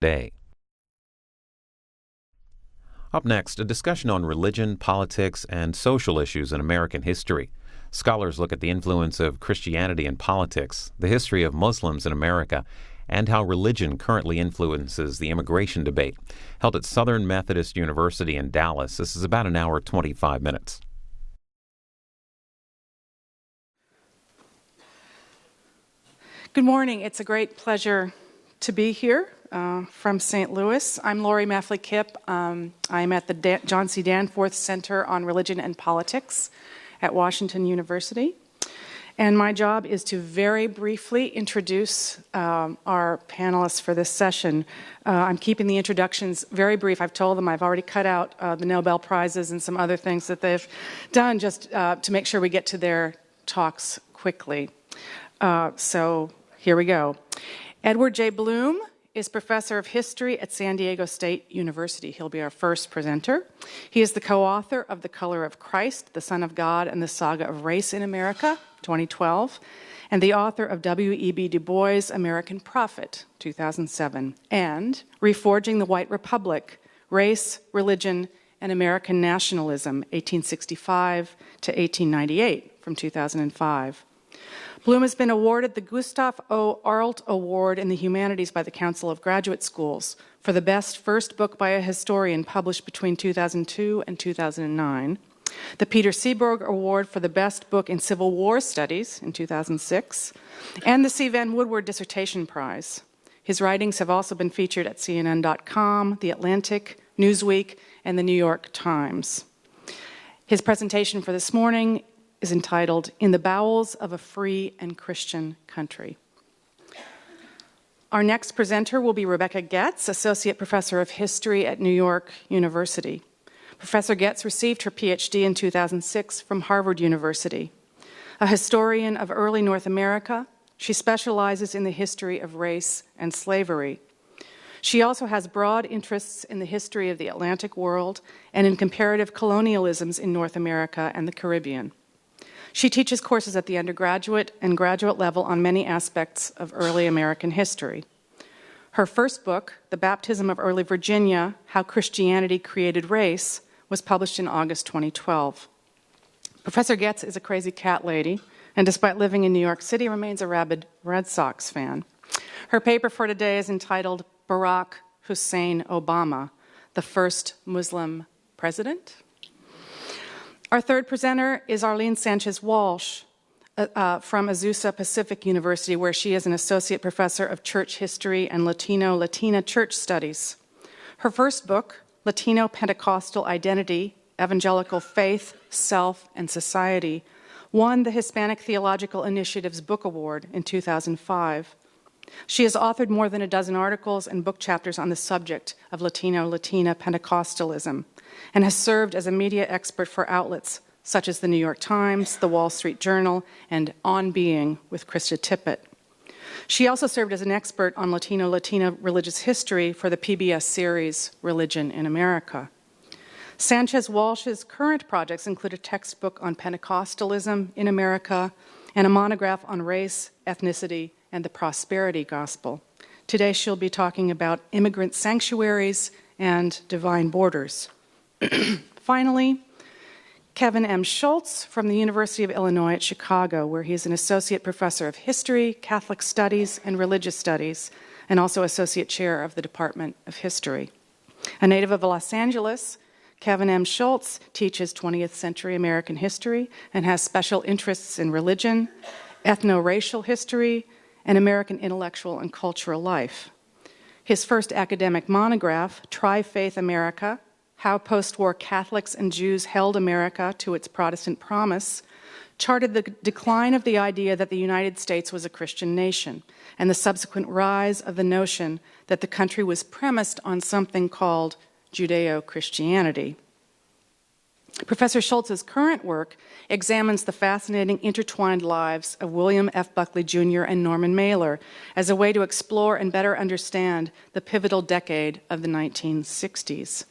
day. Up next, a discussion on religion, politics, and social issues in American history. Scholars look at the influence of Christianity in politics, the history of Muslims in America, and how religion currently influences the immigration debate. Held at Southern Methodist University in Dallas, this is about an hour, 25 minutes. Good morning. It's a great pleasure to be here from St. Louis. I'm Lori Maffley-Kipp. I'm at the John C. Danforth Center on Religion and Politics at Washington University. And my job is to very briefly introduce our panelists for this session. I'm keeping the introductions very brief. I've told them I've already cut out the Nobel Prizes and some other things that they've done just to make sure we get to their talks quickly. So here we go. Edward J. Blum is professor of history at San Diego State University. He'll be our first presenter. He is the co-author of The Color of Christ, The Son of God, and the Saga of Race in America, 2012, and the author of W.E.B. Du Bois' American Prophet, 2007, and Reforging the White Republic, Race, Religion, and American Nationalism, 1865 to 1898, from 2005. Blum has been awarded the Gustav O. Arlt Award in the Humanities by the Council of Graduate Schools for the best first book by a historian published between 2002 and 2009, the Peter Seaborg Award for the best book in Civil War Studies in 2006, and the C. Van Woodward Dissertation Prize. His writings have also been featured at CNN.com, The Atlantic, Newsweek, and the New York Times. His presentation for this morning is entitled, In the Bowels of a Free and Christian Country. Our next presenter will be Rebecca Goetz, Associate Professor of History at New York University. Professor Goetz received her PhD in 2006 from Harvard University. A historian of early North America, she specializes in the history of race and slavery. She also has broad interests in the history of the Atlantic world and in comparative colonialisms in North America and the Caribbean. She teaches courses at the undergraduate and graduate level on many aspects of early American history. Her first book, The Baptism of Early Virginia, How Christianity Created Race, was published in August 2012. Professor Goetz is a crazy cat lady, and despite living in New York City, remains a rabid Red Sox fan. Her paper for today is entitled Barack Hussein Obama, the First Muslim President. Our third presenter is Arlene Sanchez-Walsh from Azusa Pacific University, where she is an associate professor of church history and Latina church studies. Her first book, Latino Pentecostal Identity, Evangelical Faith, Self, and Society, won the Hispanic Theological Initiative's Book Award in 2005. She has authored more than a dozen articles and book chapters on the subject of Latina Pentecostalism, and has served as a media expert for outlets such as the New York Times, the Wall Street Journal, and On Being with Krista Tippett. She also served as an expert on Latina religious history for the PBS series Religion in America. Sanchez-Walsh's current projects include a textbook on Pentecostalism in America and a monograph on race, ethnicity, and the prosperity gospel. Today she'll be talking about immigrant sanctuaries and divine borders. Finally, Kevin M. Schultz from the University of Illinois at Chicago, where he is an associate professor of history, Catholic studies, and religious studies, and also associate chair of the Department of History. A native of Los Angeles, Kevin M. Schultz teaches 20th century American history and has special interests in religion, ethno-racial history, and American intellectual and cultural life. His first academic monograph, Tri-Faith America, How Post-War Catholics and Jews Held America to Its Protestant Promise, charted the decline of the idea that the United States was a Christian nation and the subsequent rise of the notion that the country was premised on something called Judeo-Christianity. Professor Schultz's current work examines the fascinating intertwined lives of William F. Buckley Jr. and Norman Mailer as a way to explore and better understand the pivotal decade of the 1960s.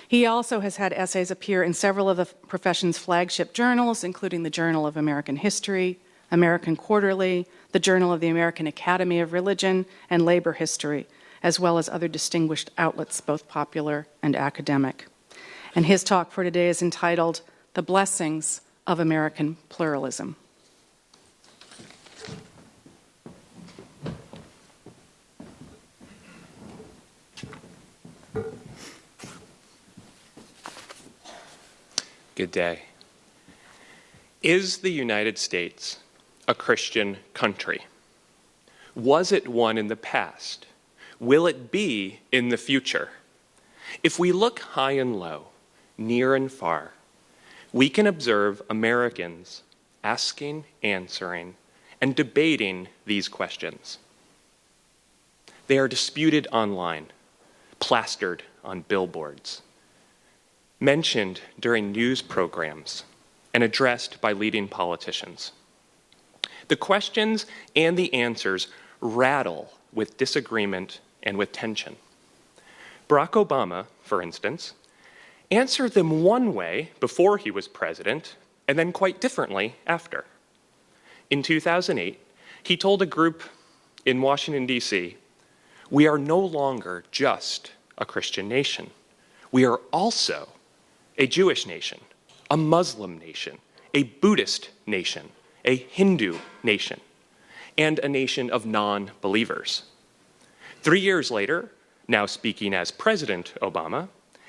He also has had essays appear in several of the profession's flagship journals, including the Journal of American History, American Quarterly, the Journal of the American Academy of Religion, and Labor History, as well as other distinguished outlets, both popular and academic. And his talk for today is entitled, "The Blessings of American Pluralism." Good day. Is the United States a Christian country? Was it one in the past? Will it be in the future? If we look high and low, near and far, we can observe Americans asking, answering, and debating these questions. They are disputed online, plastered on billboards, mentioned during news programs, and addressed by leading politicians. The questions and the answers rattle with disagreement and with tension. Barack Obama, for instance, answered them one way before he was president, and then quite differently after. In 2008, he told a group in Washington, D.C., "We are no longer just a Christian nation. We are also a Jewish nation, a Muslim nation, a Buddhist nation, a Hindu nation, and a nation of non-believers." 3 years later, now speaking as President Obama,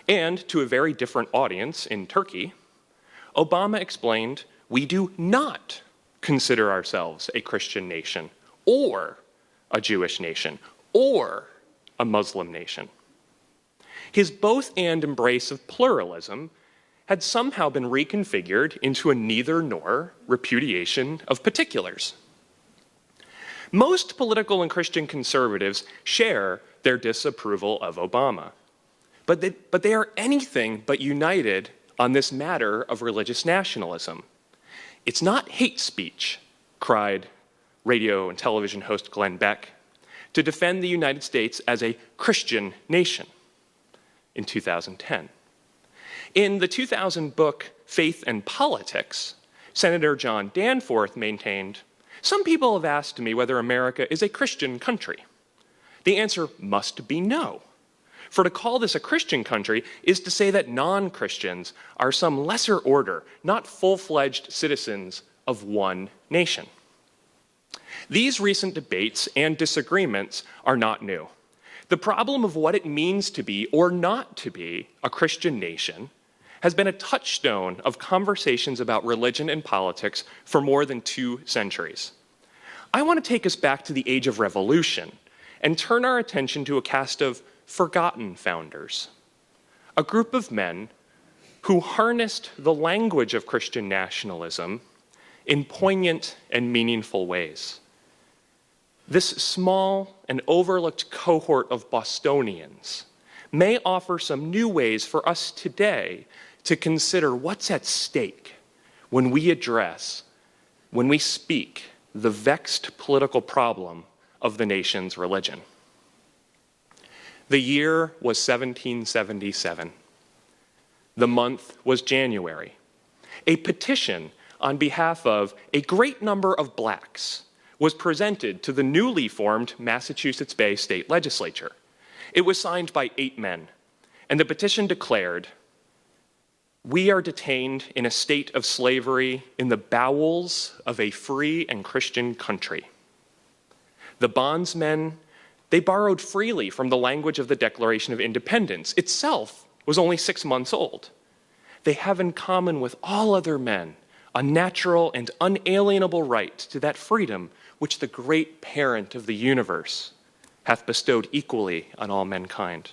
and to a very different audience in Turkey, Obama explained, "We do not consider ourselves a Christian nation, or a Jewish nation, or a Muslim nation." His both-and embrace of pluralism had somehow been reconfigured into a neither-nor repudiation of particulars. Most political and Christian conservatives share their disapproval of Obama, but they are anything but united on this matter of religious nationalism. "It's not hate speech," cried radio and television host Glenn Beck, to defend the United States as a Christian nation in 2010. In the 2000 book, Faith and Politics, Senator John Danforth maintained, "Some people have asked me whether America is a Christian country. The answer must be no. For to call this a Christian country is to say that non-Christians are some lesser order, not full-fledged citizens of one nation." These recent debates and disagreements are not new. The problem of what it means to be or not to be a Christian nation has been a touchstone of conversations about religion and politics for more than 2 centuries. I want to take us back to the Age of Revolution and turn our attention to a cast of forgotten founders, a group of men who harnessed the language of Christian nationalism in poignant and meaningful ways. This small and overlooked cohort of Bostonians may offer some new ways for us today to consider what's at stake when we speak the vexed political problem of the nation's religion. The year was 1777. The month was January. A petition on behalf of a great number of blacks was presented to the newly formed Massachusetts Bay State Legislature. It was signed by 8 men, and the petition declared, "We are detained in a state of slavery in the bowels of a free and Christian country." The bondsmen, they borrowed freely from the language of the Declaration of Independence. Itself was only 6 months old. They have in common with all other men a natural and unalienable right to that freedom which the great parent of the universe hath bestowed equally on all mankind.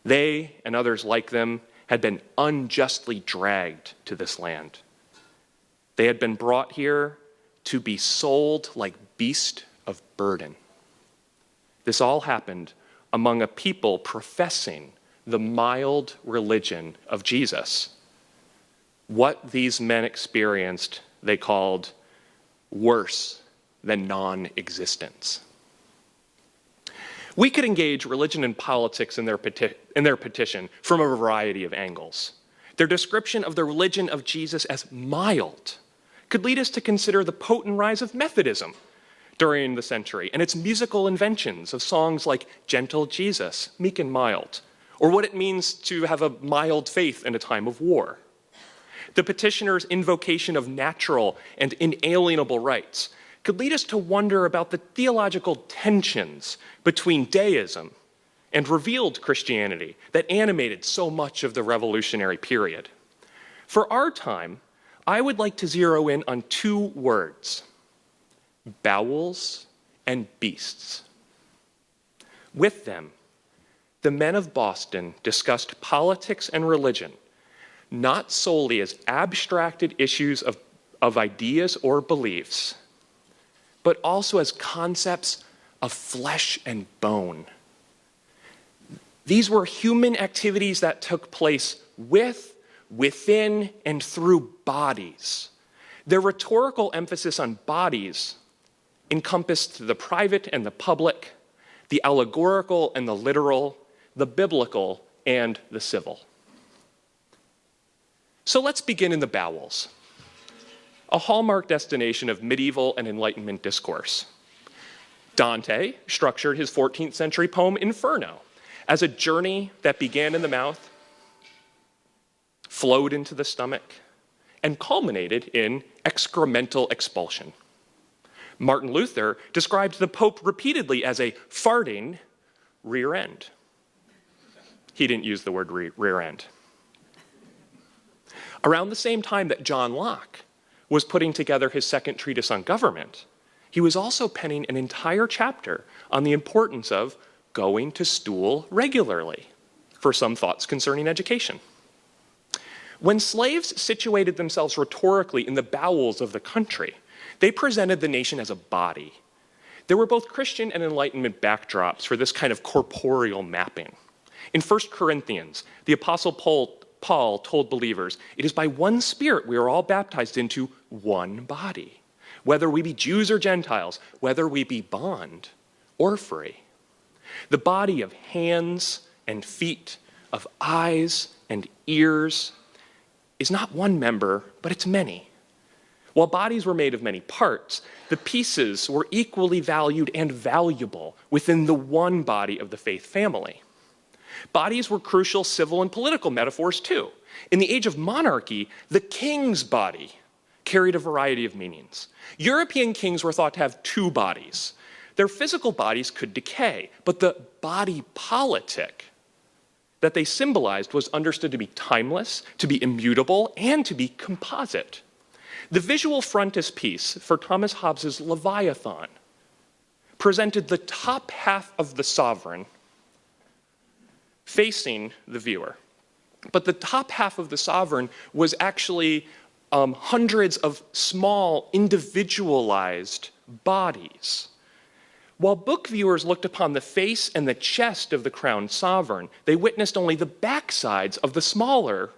They and others like them had been unjustly dragged to this land. They had been brought here to be sold like beasts of burden. This all happened among a people professing the mild religion of Jesus. What these men experienced, they called worse than non-existence. We could engage religion and politics in their petition from a variety of angles. Their description of the religion of Jesus as mild could lead us to consider the potent rise of Methodism, during the century, and its musical inventions of songs like Gentle Jesus, Meek and Mild, or what it means to have a mild faith in a time of war. The petitioner's invocation of natural and inalienable rights could lead us to wonder about the theological tensions between deism and revealed Christianity that animated so much of the revolutionary period. For our time, I would like to zero in on two words: bowels and beasts. With them, the men of Boston discussed politics and religion, not solely as abstracted issues of ideas or beliefs, but also as concepts of flesh and bone. These were human activities that took place with, within, and through bodies. Their rhetorical emphasis on bodies encompassed the private and the public, the allegorical and the literal, the biblical and the civil. So let's begin in the bowels, a hallmark destination of medieval and Enlightenment discourse. Dante structured his 14th century poem Inferno as a journey that began in the mouth, flowed into the stomach, and culminated in excremental expulsion. Martin Luther described the Pope repeatedly as a farting rear end. He didn't use the word rear end. Around the same time that John Locke was putting together his second treatise on government, he was also penning an entire chapter on the importance of going to stool regularly for some thoughts concerning education. When slaves situated themselves rhetorically in the bowels of the country, they presented the nation as a body. There were both Christian and Enlightenment backdrops for this kind of corporeal mapping. In 1 Corinthians, the Apostle Paul told believers, "It is by one Spirit we are all baptized into one body, whether we be Jews or Gentiles, whether we be bond or free." The body of hands and feet, of eyes and ears, is not one member, but it's many. While bodies were made of many parts, the pieces were equally valued and valuable within the one body of the faith family. Bodies were crucial civil and political metaphors too. In the age of monarchy, the king's body carried a variety of meanings. European kings were thought to have two bodies. Their physical bodies could decay, but the body politic that they symbolized was understood to be timeless, to be immutable, and to be composite. The visual frontispiece for Thomas Hobbes's Leviathan presented the top half of the sovereign facing the viewer. But the top half of the sovereign was actually hundreds of small, individualized bodies. While book viewers looked upon the face and the chest of the crowned sovereign, they witnessed only the backsides of the smaller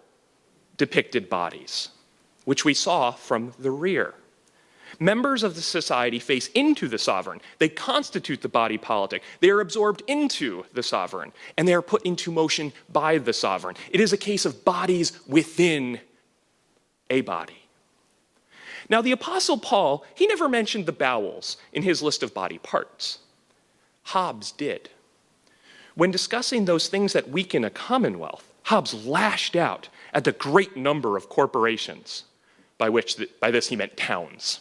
depicted bodies, which we saw from the rear. Members of the society face into the sovereign. They constitute the body politic. They are absorbed into the sovereign, and they are put into motion by the sovereign. It is a case of bodies within a body. Now, the Apostle Paul, he never mentioned the bowels in his list of body parts. Hobbes did. When discussing those things that weaken a commonwealth, Hobbes lashed out at the great number of corporations, by this he meant towns,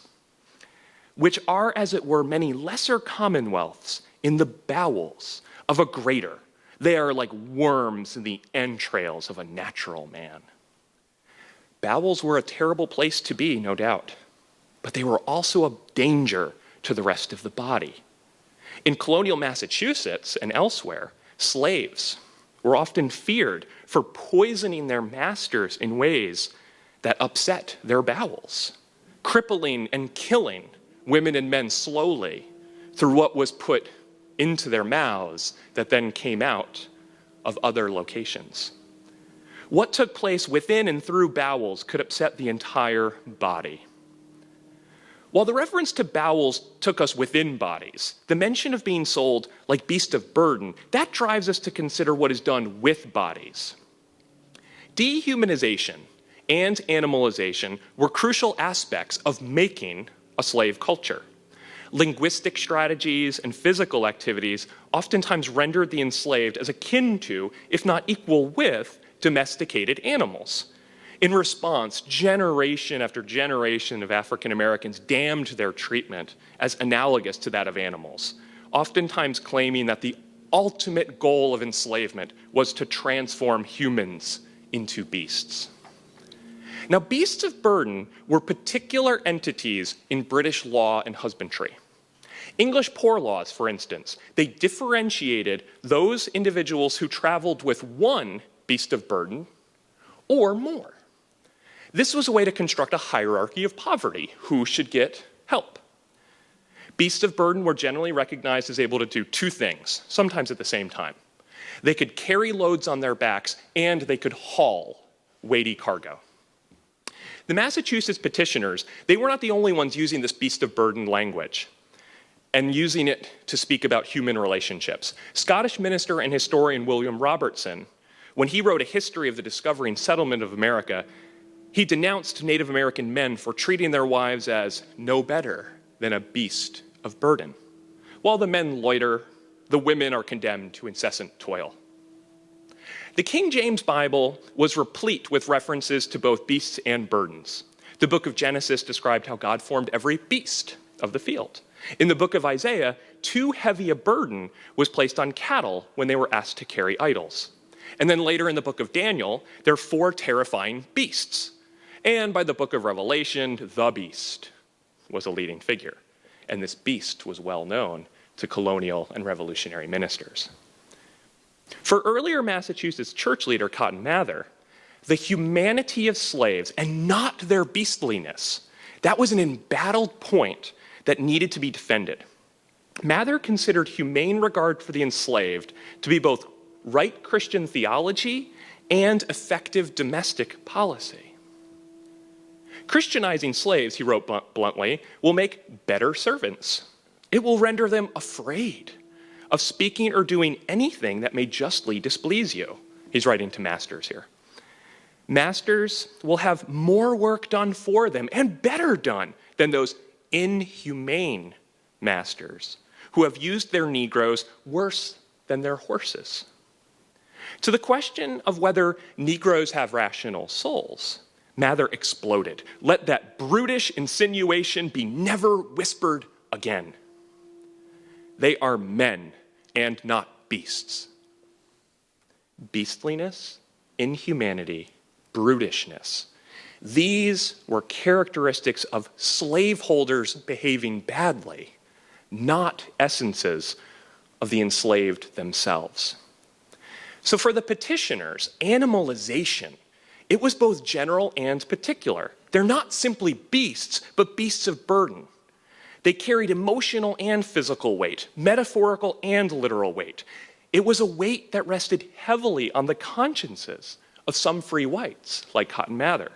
which are, as it were, many lesser commonwealths in the bowels of a greater. They are like worms in the entrails of a natural man. Bowels were a terrible place to be, no doubt, but they were also a danger to the rest of the body. In colonial Massachusetts and elsewhere, slaves were often feared for poisoning their masters in ways that upset their bowels, crippling and killing women and men slowly through what was put into their mouths that then came out of other locations. What took place within and through bowels could upset the entire body. While the reference to bowels took us within bodies, the mention of being sold like beast of burden, that drives us to consider what is done with bodies. Dehumanization and animalization were crucial aspects of making a slave culture. Linguistic strategies and physical activities oftentimes rendered the enslaved as akin to, if not equal with, domesticated animals. In response, generation after generation of African Americans damned their treatment as analogous to that of animals, oftentimes claiming that the ultimate goal of enslavement was to transform humans into beasts. Now, beasts of burden were particular entities in British law and husbandry. English poor laws, for instance, they differentiated those individuals who traveled with one beast of burden or more. This was a way to construct a hierarchy of poverty. Who should get help? Beasts of burden were generally recognized as able to do two things, sometimes at the same time. They could carry loads on their backs, and they could haul weighty cargo. The Massachusetts petitioners, they were not the only ones using this beast of burden language and using it to speak about human relationships. Scottish minister and historian William Robertson, when he wrote a history of the discovery and settlement of America, he denounced Native American men for treating their wives as no better than a beast of burden. While the men loiter, the women are condemned to incessant toil. The King James Bible was replete with references to both beasts and burdens. The book of Genesis described how God formed every beast of the field. In the book of Isaiah, too heavy a burden was placed on cattle when they were asked to carry idols. And then later in the book of Daniel, there are 4 terrifying beasts. And by the book of Revelation, the beast was a leading figure. And this beast was well known to colonial and revolutionary ministers. For earlier Massachusetts church leader Cotton Mather, the humanity of slaves and not their beastliness, that was an embattled point that needed to be defended. Mather considered humane regard for the enslaved to be both right Christian theology and effective domestic policy. Christianizing slaves, he wrote bluntly, will make better servants. It will render them afraid of speaking or doing anything that may justly displease you. He's writing to masters here. Masters will have more work done for them and better done than those inhumane masters who have used their Negroes worse than their horses. To the question of whether Negroes have rational souls, Mather exploded. Let that brutish insinuation be never whispered again. They are men and not beasts. Beastliness, inhumanity, brutishness. These were characteristics of slaveholders behaving badly, not essences of the enslaved themselves. So for the petitioners, animalization, it was both general and particular. They're not simply beasts, but beasts of burden. They carried emotional and physical weight, metaphorical and literal weight. It was a weight that rested heavily on the consciences of some free whites, like Cotton Mather.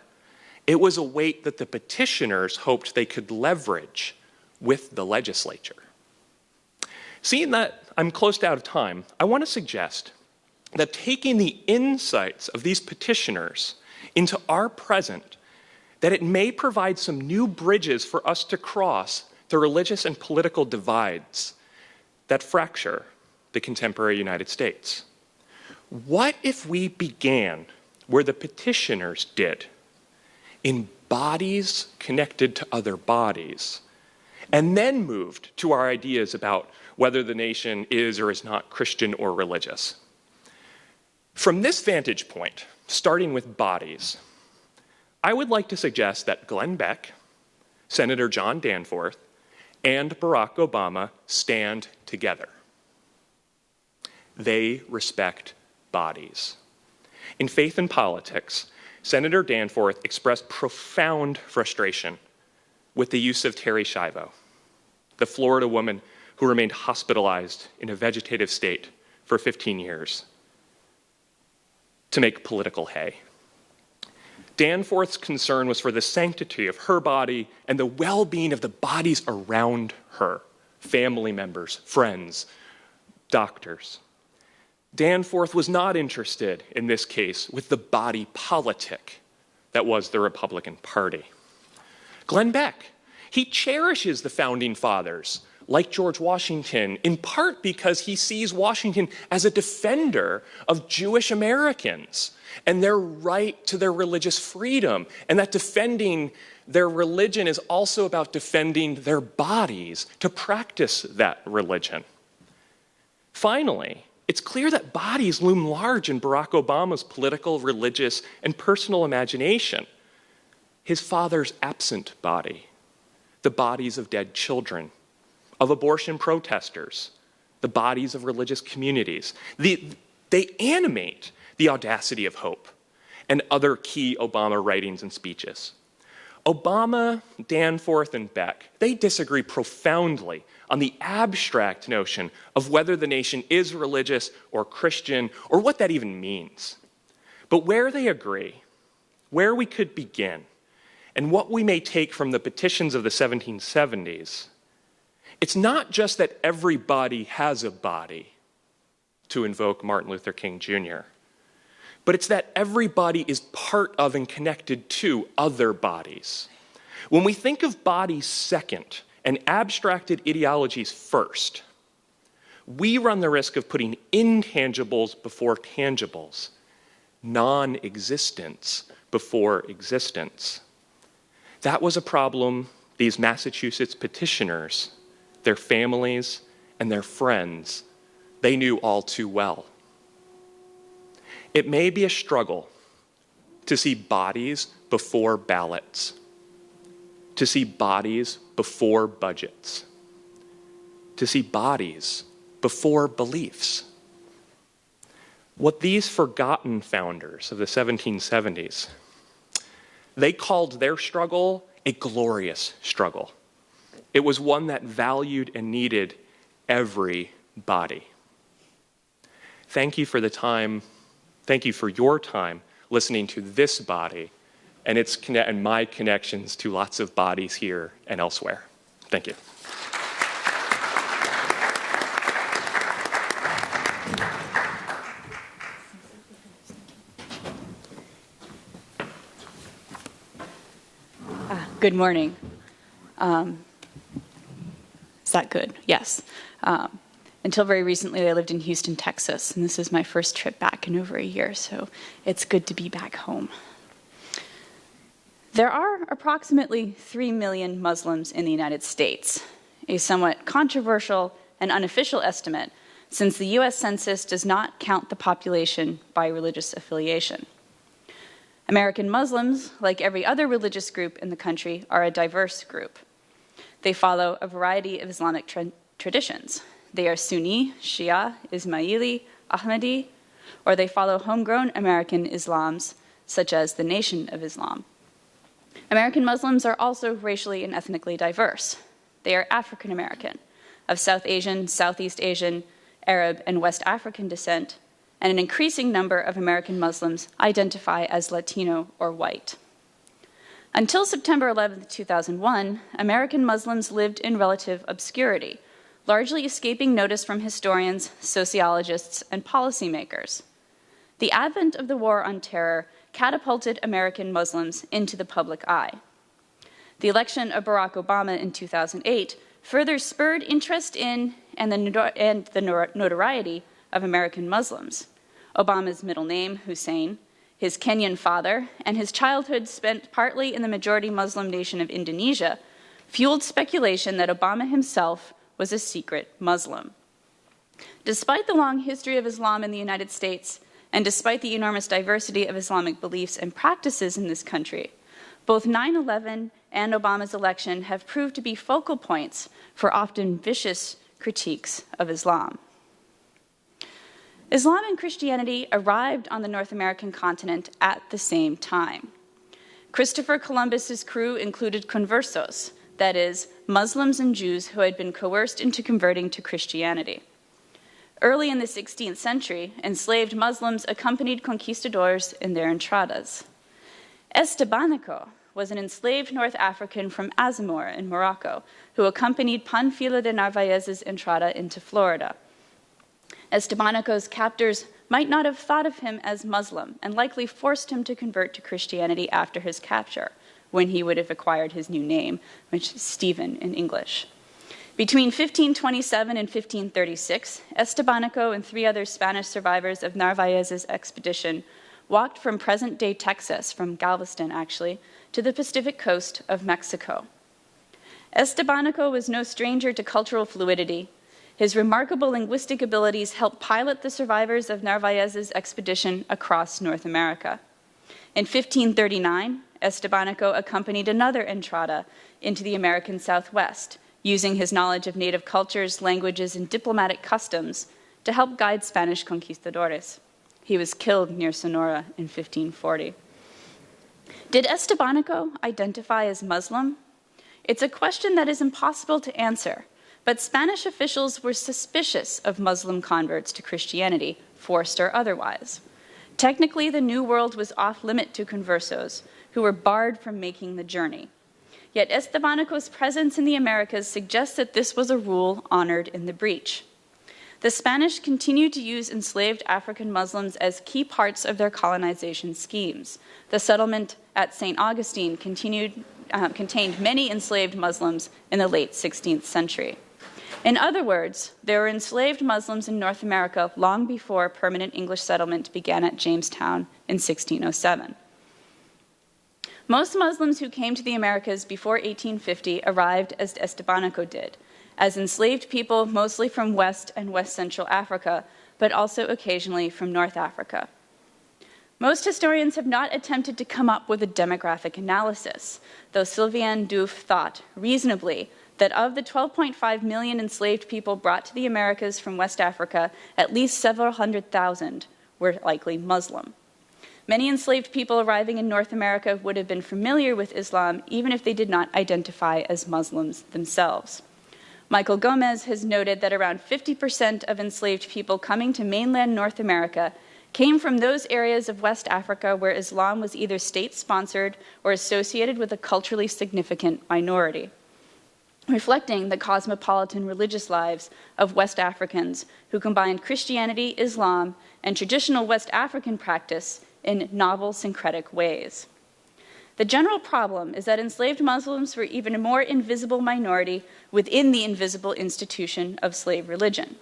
It was a weight that the petitioners hoped they could leverage with the legislature. Seeing that I'm close to out of time, I want to suggest that taking the insights of these petitioners into our present, that it may provide some new bridges for us to cross the religious and political divides that fracture the contemporary United States. What if we began where the petitioners did, in bodies connected to other bodies, and then moved to our ideas about whether the nation is or is not Christian or religious? From this vantage point, starting with bodies, I would like to suggest that Glenn Beck, Senator John Danforth, and Barack Obama stand together. They respect bodies. In Faith and Politics, Senator Danforth expressed profound frustration with the use of Terri Schiavo, the Florida woman who remained hospitalized in a vegetative state for 15 years to make political hay. Danforth's concern was for the sanctity of her body and the well-being of the bodies around her, family members, friends, doctors. Danforth was not interested, in this case, with the body politic that was the Republican Party. Glenn Beck, He cherishes the founding fathers, like George Washington, in part because he sees Washington as a defender of Jewish Americans and their right to their religious freedom, and that defending their religion is also about defending their bodies to practice that religion. Finally, it's clear that bodies loom large in Barack Obama's political, religious, and personal imagination. His father's absent body, the bodies of dead children, of abortion protesters, the bodies of religious communities. They animate the audacity of hope and other key Obama writings and speeches. Obama, Danforth, and Beck, they disagree profoundly on the abstract notion of whether the nation is religious or Christian or what that even means. But where they agree, where we could begin, and what we may take from the petitions of the 1770s, it's not just that everybody has a body, to invoke Martin Luther King Jr., but it's that everybody is part of and connected to other bodies. When we think of bodies second and abstracted ideologies first, we run the risk of putting intangibles before tangibles, non-existence before existence. That was a problem these Massachusetts petitioners, their families, and their friends, they knew all too well. It may be a struggle to see bodies before ballots, to see bodies before budgets, to see bodies before beliefs. What these forgotten founders of the 1770s, they called their struggle a glorious struggle. It was one that valued and needed every body. Thank you for the time. Thank you for your time listening to this body and my connections to lots of bodies here and elsewhere. Thank you. Good morning. Is that good? Yes. Until very recently, I lived in Houston, Texas, and this is my first trip back in over a year, so it's good to be back home. There are approximately 3 million Muslims in the United States, a somewhat controversial and unofficial estimate, since the U.S. Census does not count the population by religious affiliation. American Muslims, like every other religious group in the country, are a diverse group. They follow a variety of Islamic traditions. They are Sunni, Shia, Ismaili, Ahmadi, or they follow homegrown American Islams, such as the Nation of Islam. American Muslims are also racially and ethnically diverse. They are African American, of South Asian, Southeast Asian, Arab, and West African descent, and an increasing number of American Muslims identify as Latino or white. Until September 11, 2001, American Muslims lived in relative obscurity, largely escaping notice from historians, sociologists, and policymakers. The advent of the War on Terror catapulted American Muslims into the public eye. The election of Barack Obama in 2008 further spurred interest in and the notoriety of American Muslims. Obama's middle name, Hussein, his Kenyan father, and his childhood spent partly in the majority Muslim nation of Indonesia, fueled speculation that Obama himself was a secret Muslim. Despite the long history of Islam in the United States, and despite the enormous diversity of Islamic beliefs and practices in this country, both 9/11 and Obama's election have proved to be focal points for often vicious critiques of Islam. Islam and Christianity arrived on the North American continent at the same time. Christopher Columbus's crew included conversos, that is, Muslims and Jews who had been coerced into converting to Christianity. Early in the 16th century, enslaved Muslims accompanied conquistadors in their entradas. Estebanico was an enslaved North African from Azamor in Morocco who accompanied Panfilo de Narvaez's entrada into Florida. Estebanico's captors might not have thought of him as Muslim and likely forced him to convert to Christianity after his capture, when he would have acquired his new name, which is Stephen in English. Between 1527 and 1536, Estebanico and 3 other Spanish survivors of Narvaez's expedition walked from present-day Texas, from Galveston actually, to the Pacific coast of Mexico. Estebanico was no stranger to cultural fluidity. His remarkable linguistic abilities helped pilot the survivors of Narvaez's expedition across North America. In 1539, Estebanico accompanied another entrada into the American Southwest, using his knowledge of native cultures, languages, and diplomatic customs to help guide Spanish conquistadores. He was killed near Sonora in 1540. Did Estebanico identify as Muslim? It's a question that is impossible to answer, but Spanish officials were suspicious of Muslim converts to Christianity, forced or otherwise. Technically, the New World was off-limit to conversos, who were barred from making the journey. Yet Estebanico's presence in the Americas suggests that this was a rule honored in the breach. The Spanish continued to use enslaved African Muslims as key parts of their colonization schemes. The settlement at St. Augustine contained many enslaved Muslims in the late 16th century. In other words, there were enslaved Muslims in North America long before permanent English settlement began at Jamestown in 1607. Most Muslims who came to the Americas before 1850 arrived as Estebanico did, as enslaved people mostly from West and West Central Africa, but also occasionally from North Africa. Most historians have not attempted to come up with a demographic analysis, though Sylvain Diouf thought, reasonably, that of the 12.5 million enslaved people brought to the Americas from West Africa, at least several 100,000 were likely Muslim. Many enslaved people arriving in North America would have been familiar with Islam, even if they did not identify as Muslims themselves. Michael Gomez has noted that around 50% of enslaved people coming to mainland North America came from those areas of West Africa where Islam was either state-sponsored or associated with a culturally significant minority, reflecting the cosmopolitan religious lives of West Africans who combined Christianity, Islam, and traditional West African practice in novel syncretic ways. The general problem is that enslaved Muslims were even a more invisible minority within the invisible institution of slave religion.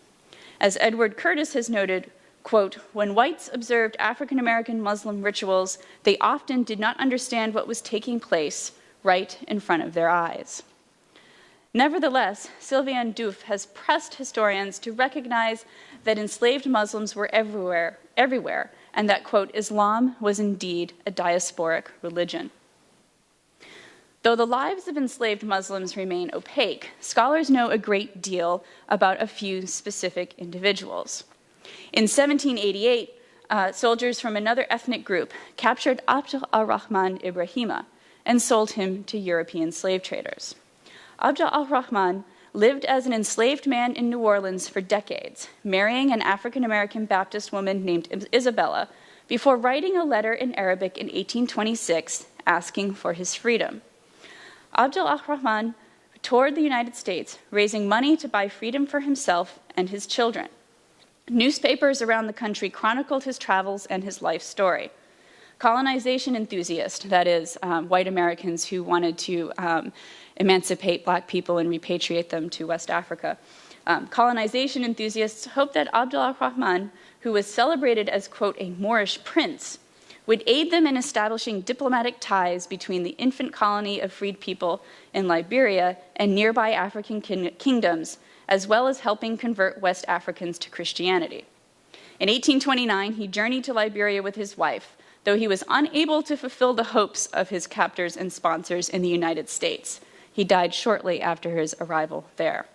As Edward Curtis has noted, quote, when whites observed African American Muslim rituals, they often did not understand what was taking place right in front of their eyes. Nevertheless, Sylvain Diouf has pressed historians to recognize that enslaved Muslims were everywhere, and that, quote, Islam was indeed a diasporic religion. Though the lives of enslaved Muslims remain opaque, scholars know a great deal about a few specific individuals. In 1788, soldiers from another ethnic group captured Abd al-Rahman Ibrahima and sold him to European slave traders. Abd al-Rahman lived as an enslaved man in New Orleans for decades, marrying an African-American Baptist woman named Isabella, before writing a letter in Arabic in 1826 asking for his freedom. Abd al-Rahman toured the United States, raising money to buy freedom for himself and his children. Newspapers around the country chronicled his travels and his life story. Colonization enthusiasts, that is, white Americans who wanted to emancipate black people and repatriate them to West Africa. Colonization enthusiasts hoped that Abd al-Rahman, who was celebrated as, quote, a Moorish prince, would aid them in establishing diplomatic ties between the infant colony of freed people in Liberia and nearby African kingdoms, as well as helping convert West Africans to Christianity. In 1829, he journeyed to Liberia with his wife, though he was unable to fulfill the hopes of his captors and sponsors in the United States. He died shortly after his arrival there.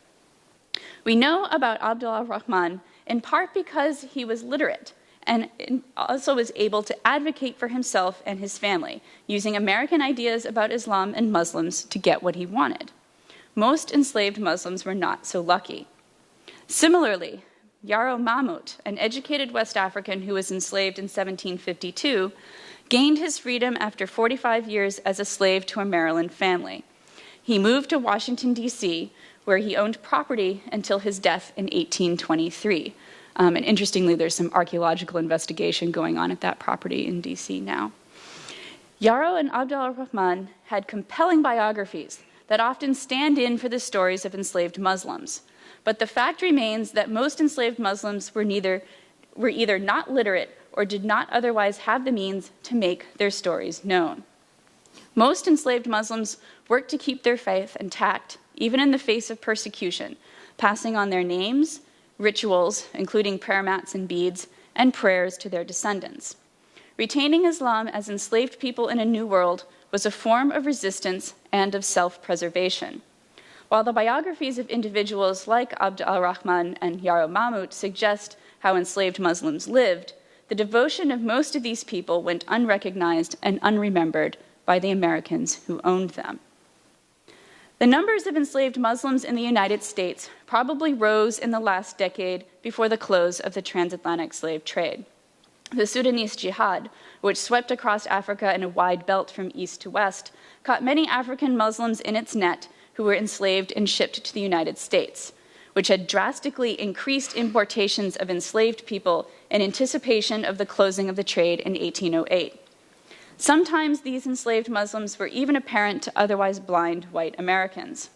We know about Abd al-Rahman in part because he was literate and also was able to advocate for himself and his family, using American ideas about Islam and Muslims to get what he wanted. Most enslaved Muslims were not so lucky. Similarly, Yaro Mahmoud, an educated West African who was enslaved in 1752, gained his freedom after 45 years as a slave to a Maryland family. He moved to Washington, D.C., where he owned property until his death in 1823. And interestingly, there's some archaeological investigation going on at that property in D.C. now. Yarrow and Abd al-Rahman had compelling biographies that often stand in for the stories of enslaved Muslims. But the fact remains that most enslaved Muslims were either not literate or did not otherwise have the means to make their stories known. Most enslaved Muslims worked to keep their faith intact, even in the face of persecution, passing on their names, rituals, including prayer mats and beads, and prayers to their descendants. Retaining Islam as enslaved people in a new world was a form of resistance and of self-preservation. While the biographies of individuals like Abd al-Rahman and Yarrow Mahmud suggest how enslaved Muslims lived, the devotion of most of these people went unrecognized and unremembered by the Americans who owned them. The numbers of enslaved Muslims in the United States probably rose in the last decade before the close of the transatlantic slave trade. The Sudanese Jihad, which swept across Africa in a wide belt from east to west, caught many African Muslims in its net who were enslaved and shipped to the United States, which had drastically increased importations of enslaved people in anticipation of the closing of the trade in 1808. Sometimes these enslaved Muslims were even apparent to otherwise blind white Americans.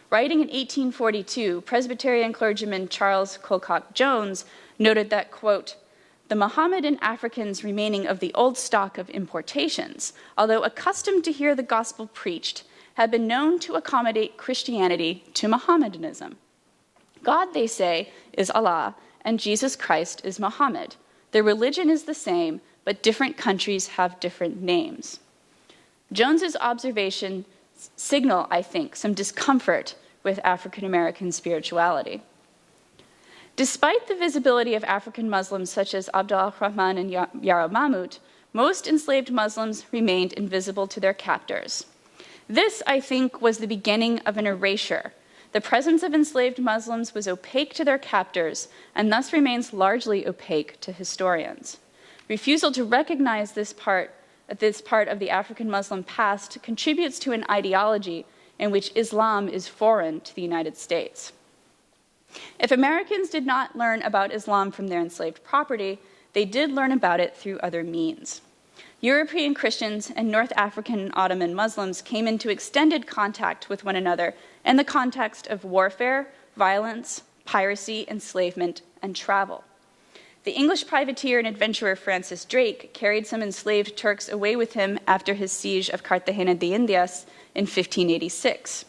Writing in 1842, Presbyterian clergyman Charles Colcock Jones noted that, quote, "The Mohammedan Africans remaining of the old stock of importations, although accustomed to hear the gospel preached, have been known to accommodate Christianity to Mohammedanism. God, they say, is Allah, and Jesus Christ is Muhammad. Their religion is the same, but different countries have different names." Jones's observations signal, I think, some discomfort with African American spirituality. Despite the visibility of African Muslims such as Abd al-Rahman and Yarrow Mahmud, most enslaved Muslims remained invisible to their captors. This, I think, was the beginning of an erasure. The presence of enslaved Muslims was opaque to their captors and thus remains largely opaque to historians. Refusal to recognize this part of the African Muslim past contributes to an ideology in which Islam is foreign to the United States. If Americans did not learn about Islam from their enslaved property, they did learn about it through other means. European Christians and North African and Ottoman Muslims came into extended contact with one another in the context of warfare, violence, piracy, enslavement, and travel. The English privateer and adventurer Francis Drake carried some enslaved Turks away with him after his siege of Cartagena de Indias in 1586.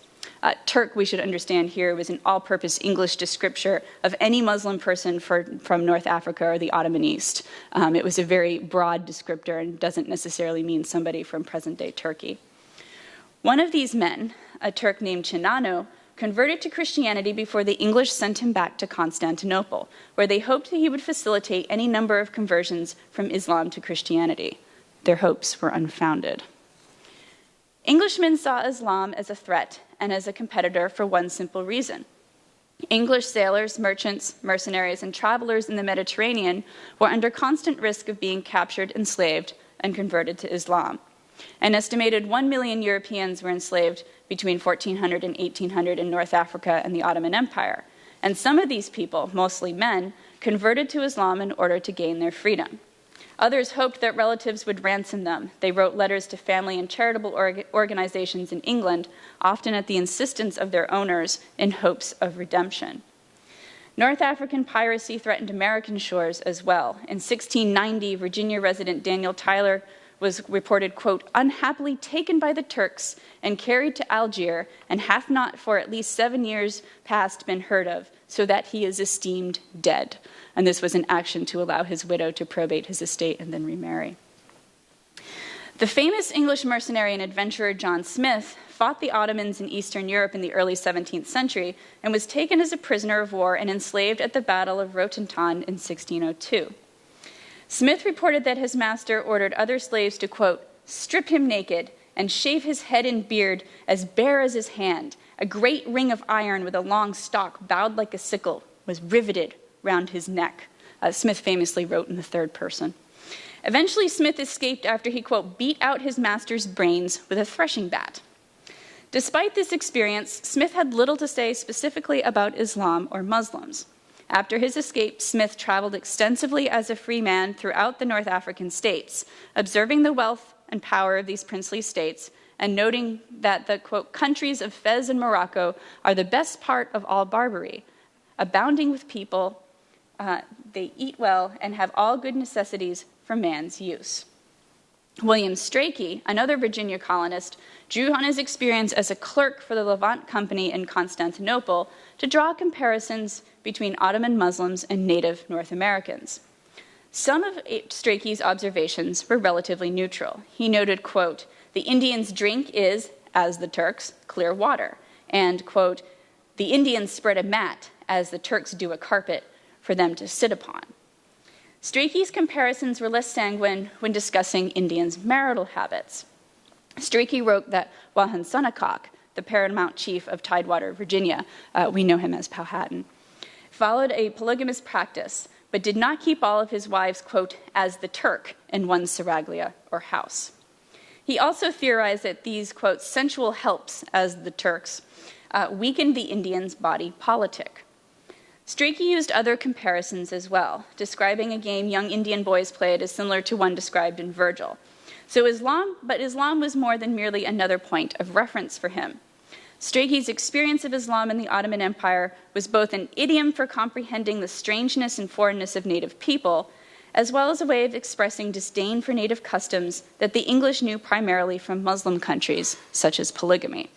Turk, we should understand here, was an all-purpose English descriptor of any Muslim person from North Africa or the Ottoman East. It was a very broad descriptor and doesn't necessarily mean somebody from present-day Turkey. One of these men, a Turk named Chinano, converted to Christianity before the English sent him back to Constantinople, where they hoped that he would facilitate any number of conversions from Islam to Christianity. Their hopes were unfounded. Englishmen saw Islam as a threat and as a competitor for one simple reason. English sailors, merchants, mercenaries, and travelers in the Mediterranean were under constant risk of being captured, enslaved, and converted to Islam. An estimated 1 million Europeans were enslaved between 1400 and 1800 in North Africa and the Ottoman Empire, and some of these people, mostly men, converted to Islam in order to gain their freedom. Others hoped that relatives would ransom them. They wrote letters to family and charitable organizations in England, often at the insistence of their owners, in hopes of redemption. North African piracy threatened American shores as well. In 1690, Virginia resident Daniel Tyler was reported, quote, "unhappily taken by the Turks and carried to Algiers, and hath not for at least 7 years past been heard of, so that he is esteemed dead." And this was an action to allow his widow to probate his estate and then remarry. The famous English mercenary and adventurer John Smith fought the Ottomans in Eastern Europe in the early 17th century and was taken as a prisoner of war and enslaved at the Battle of Rotentan in 1602. Smith reported that his master ordered other slaves to, quote, "strip him naked and shave his head and beard as bare as his hand. A great ring of iron with a long stalk bowed like a sickle was riveted round his neck." Smith famously wrote in the third person. Eventually, Smith escaped after he, quote, "beat out his master's brains with a threshing bat." Despite this experience, Smith had little to say specifically about Islam or Muslims. After his escape, Smith traveled extensively as a free man throughout the North African states, observing the wealth and power of these princely states and noting that the, quote, countries of Fez and Morocco are the best part of all Barbary, abounding with people, they eat well and have all good necessities for man's use. William Strachey, another Virginia colonist, drew on his experience as a clerk for the Levant Company in Constantinople to draw comparisons between Ottoman Muslims and native North Americans. Some of Strachey's observations were relatively neutral. He noted, quote, the Indians' drink is, as the Turks, clear water, and, quote, the Indians spread a mat, as the Turks do a carpet, for them to sit upon. Strachey's comparisons were less sanguine when discussing Indians' marital habits. Strachey wrote that Wahunsonacock, the paramount chief of Tidewater, Virginia, we know him as Powhatan, followed a polygamous practice, but did not keep all of his wives, quote, as the Turk in one seraglio or house. He also theorized that these, quote, sensual helps, as the Turks, weakened the Indian's body politic. Strachey used other comparisons as well, describing a game young Indian boys played as similar to one described in Virgil. Islam was more than merely another point of reference for him. Strachey's experience of Islam in the Ottoman Empire was both an idiom for comprehending the strangeness and foreignness of native people, as well as a way of expressing disdain for native customs that the English knew primarily from Muslim countries, such as polygamy.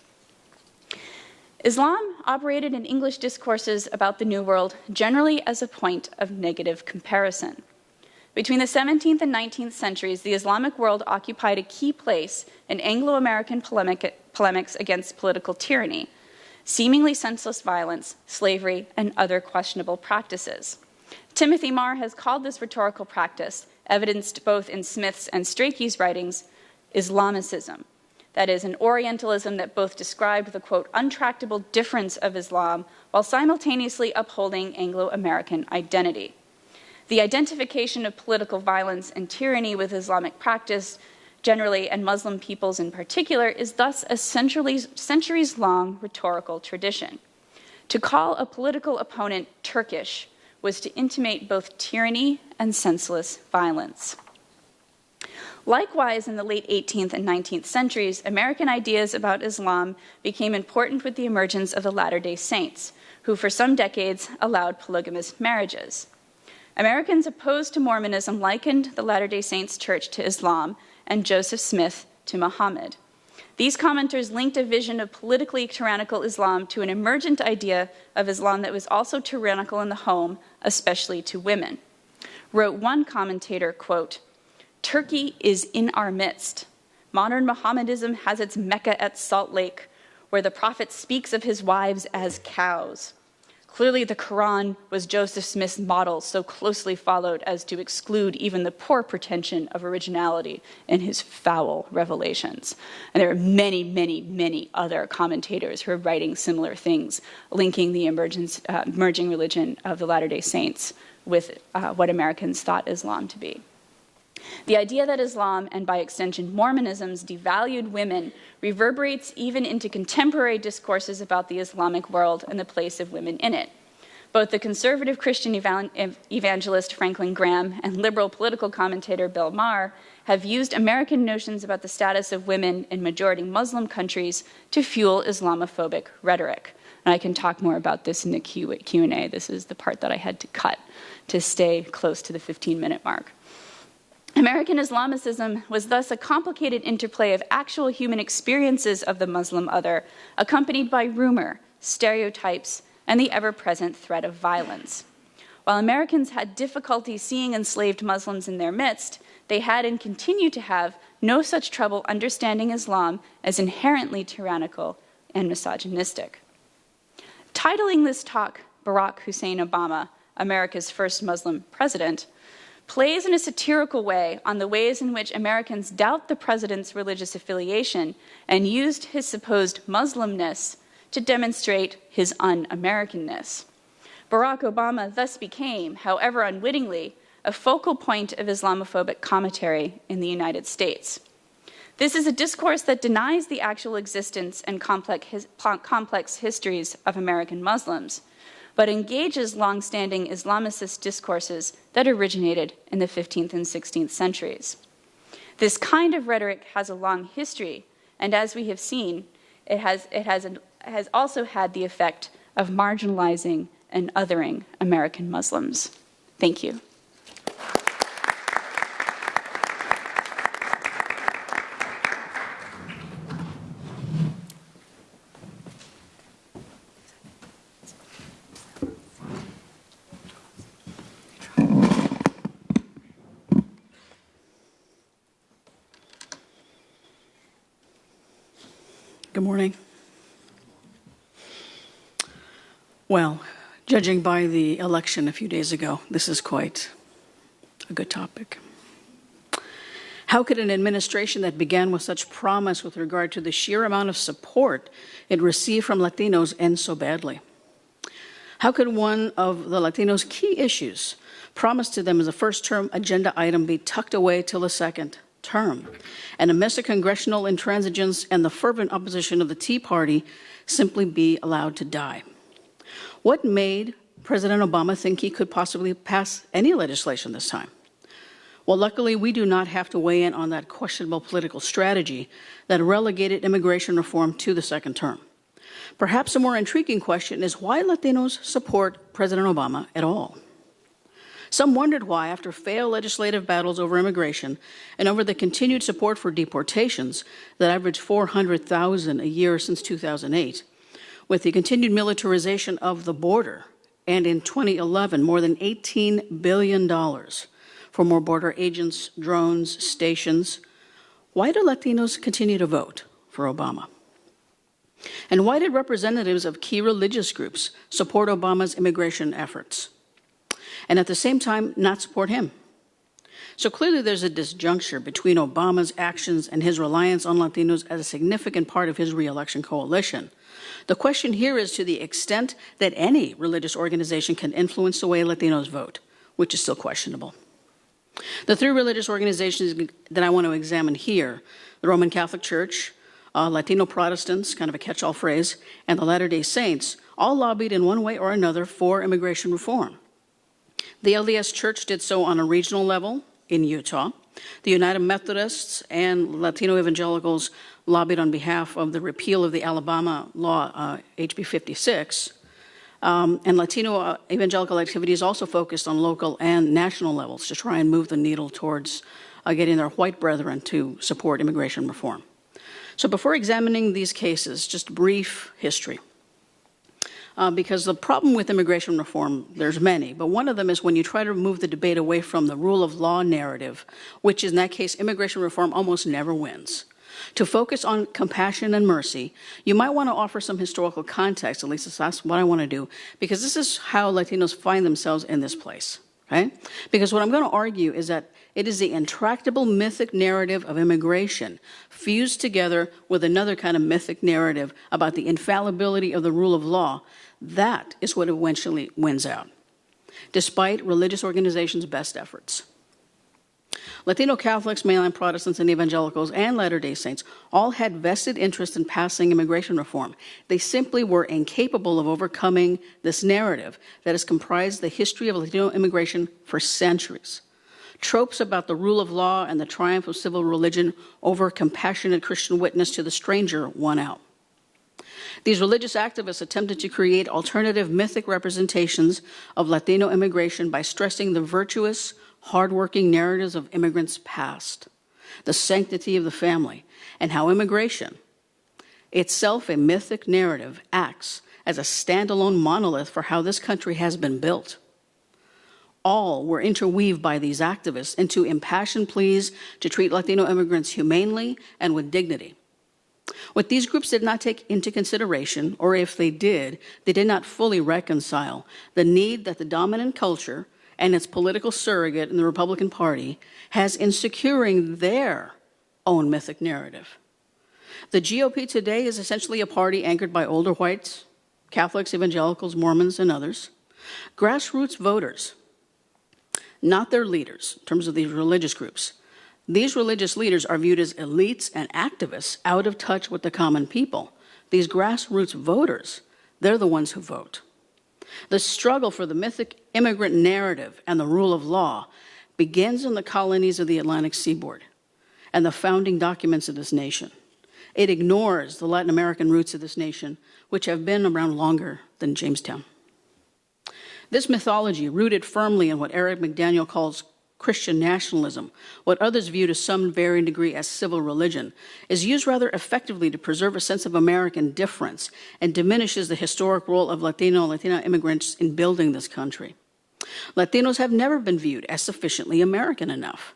Islam operated in English discourses about the New World generally as a point of negative comparison. Between the 17th and 19th centuries, the Islamic world occupied a key place in Anglo-American polemics against political tyranny, seemingly senseless violence, slavery, and other questionable practices. Timothy Marr has called this rhetorical practice, evidenced both in Smith's and Strachey's writings, Islamicism. That is, an Orientalism that both described the, quote, untractable difference of Islam while simultaneously upholding Anglo-American identity. The identification of political violence and tyranny with Islamic practice generally and Muslim peoples in particular is thus a centuries-long rhetorical tradition. To call a political opponent Turkish was to intimate both tyranny and senseless violence. Likewise, in the late 18th and 19th centuries, American ideas about Islam became important with the emergence of the Latter-day Saints, who for some decades allowed polygamous marriages. Americans opposed to Mormonism likened the Latter-day Saints Church to Islam and Joseph Smith to Muhammad. These commenters linked a vision of politically tyrannical Islam to an emergent idea of Islam that was also tyrannical in the home, especially to women. Wrote one commentator, quote, Turkey is in our midst. Modern Mohammedism has its Mecca at Salt Lake, where the prophet speaks of his wives as cows. Clearly, the Quran was Joseph Smith's model, so closely followed as to exclude even the poor pretension of originality in his foul revelations. And there are many, many, many other commentators who are writing similar things, linking the emerging religion of the Latter-day Saints with what Americans thought Islam to be. The idea that Islam, and by extension Mormonism's, devalued women reverberates even into contemporary discourses about the Islamic world and the place of women in it. Both the conservative Christian evangelist Franklin Graham and liberal political commentator Bill Maher have used American notions about the status of women in majority Muslim countries to fuel Islamophobic rhetoric. And I can talk more about this in the Q&A. This is the part that I had to cut to stay close to the 15-minute mark. American Islamicism was thus a complicated interplay of actual human experiences of the Muslim other, accompanied by rumor, stereotypes, and the ever-present threat of violence. While Americans had difficulty seeing enslaved Muslims in their midst, they had and continue to have no such trouble understanding Islam as inherently tyrannical and misogynistic. Titling this talk, Barack Hussein Obama, America's first Muslim president, plays in a satirical way on the ways in which Americans doubt the president's religious affiliation and used his supposed Muslimness to demonstrate his un-Americanness. Barack Obama thus became, however unwittingly, a focal point of Islamophobic commentary in the United States. This is a discourse that denies the actual existence and complex histories of American Muslims, but engages long-standing Islamicist discourses that originated in the 15th and 16th centuries. This kind of rhetoric has a long history, and as we have seen, it has also had the effect of marginalizing and othering American Muslims. Thank you. Good morning. Well, judging by the election a few days ago, this is quite a good topic. How could an administration that began with such promise with regard to the sheer amount of support it received from Latinos end so badly? How could one of the Latinos' key issues promised to them as a first-term agenda item be tucked away till the second term, and amidst the congressional intransigence and the fervent opposition of the Tea Party simply be allowed to die? What made President Obama think he could possibly pass any legislation this time? Well, luckily, we do not have to weigh in on that questionable political strategy that relegated immigration reform to the second term. Perhaps a more intriguing question is why Latinos support President Obama at all. Some wondered why, after failed legislative battles over immigration and over the continued support for deportations that averaged 400,000 a year since 2008, with the continued militarization of the border, and in 2011, more than $18 billion for more border agents, drones, stations, why do Latinos continue to vote for Obama? And why did representatives of key religious groups support Obama's immigration efforts, and at the same time not support him? So clearly there's a disjuncture between Obama's actions and his reliance on Latinos as a significant part of his re-election coalition. The question here is to the extent that any religious organization can influence the way Latinos vote, which is still questionable. The three religious organizations that I want to examine here, the Roman Catholic Church, Latino Protestants, kind of a catch-all phrase, and the Latter-day Saints, all lobbied in one way or another for immigration reform. The LDS Church did so on a regional level in Utah. The United Methodists and Latino evangelicals lobbied on behalf of the repeal of the Alabama law, HB 56. And Latino evangelical activities also focused on local and national levels to try and move the needle towards getting their white brethren to support immigration reform. So before examining these cases, just brief history. Because the problem with immigration reform, there's many, but one of them is when you try to move the debate away from the rule of law narrative, which in that case, immigration reform almost never wins. To focus on compassion and mercy, you might want to offer some historical context, at least that's what I want to do, because this is how Latinos find themselves in this place, okay? Because what I'm going to argue is that it is the intractable mythic narrative of immigration fused together with another kind of mythic narrative about the infallibility of the rule of law. That is what eventually wins out, despite religious organizations' best efforts. Latino Catholics, mainline Protestants, and evangelicals, and Latter-day Saints all had vested interest in passing immigration reform. They simply were incapable of overcoming this narrative that has comprised the history of Latino immigration for centuries. Tropes about the rule of law and the triumph of civil religion over compassionate Christian witness to the stranger won out. These religious activists attempted to create alternative mythic representations of Latino immigration by stressing the virtuous, hardworking narratives of immigrants' past, the sanctity of the family, and how immigration, itself a mythic narrative, acts as a standalone monolith for how this country has been built. All were interweaved by these activists into impassioned pleas to treat Latino immigrants humanely and with dignity. What these groups did not take into consideration, or if they did not fully reconcile the need that the dominant culture and its political surrogate in the Republican Party has in securing their own mythic narrative. The GOP today is essentially a party anchored by older whites, Catholics, evangelicals, Mormons, and others, grassroots voters, not their leaders in terms of these religious groups. These religious leaders are viewed as elites and activists out of touch with the common people. These grassroots voters, they're the ones who vote. The struggle for the mythic immigrant narrative and the rule of law begins in the colonies of the Atlantic seaboard and the founding documents of this nation. It ignores the Latin American roots of this nation, which have been around longer than Jamestown. This mythology, rooted firmly in what Eric McDaniel calls Christian nationalism, what others view to some varying degree as civil religion, is used rather effectively to preserve a sense of American difference and diminishes the historic role of Latino and Latina immigrants in building this country. Latinos have never been viewed as sufficiently American enough.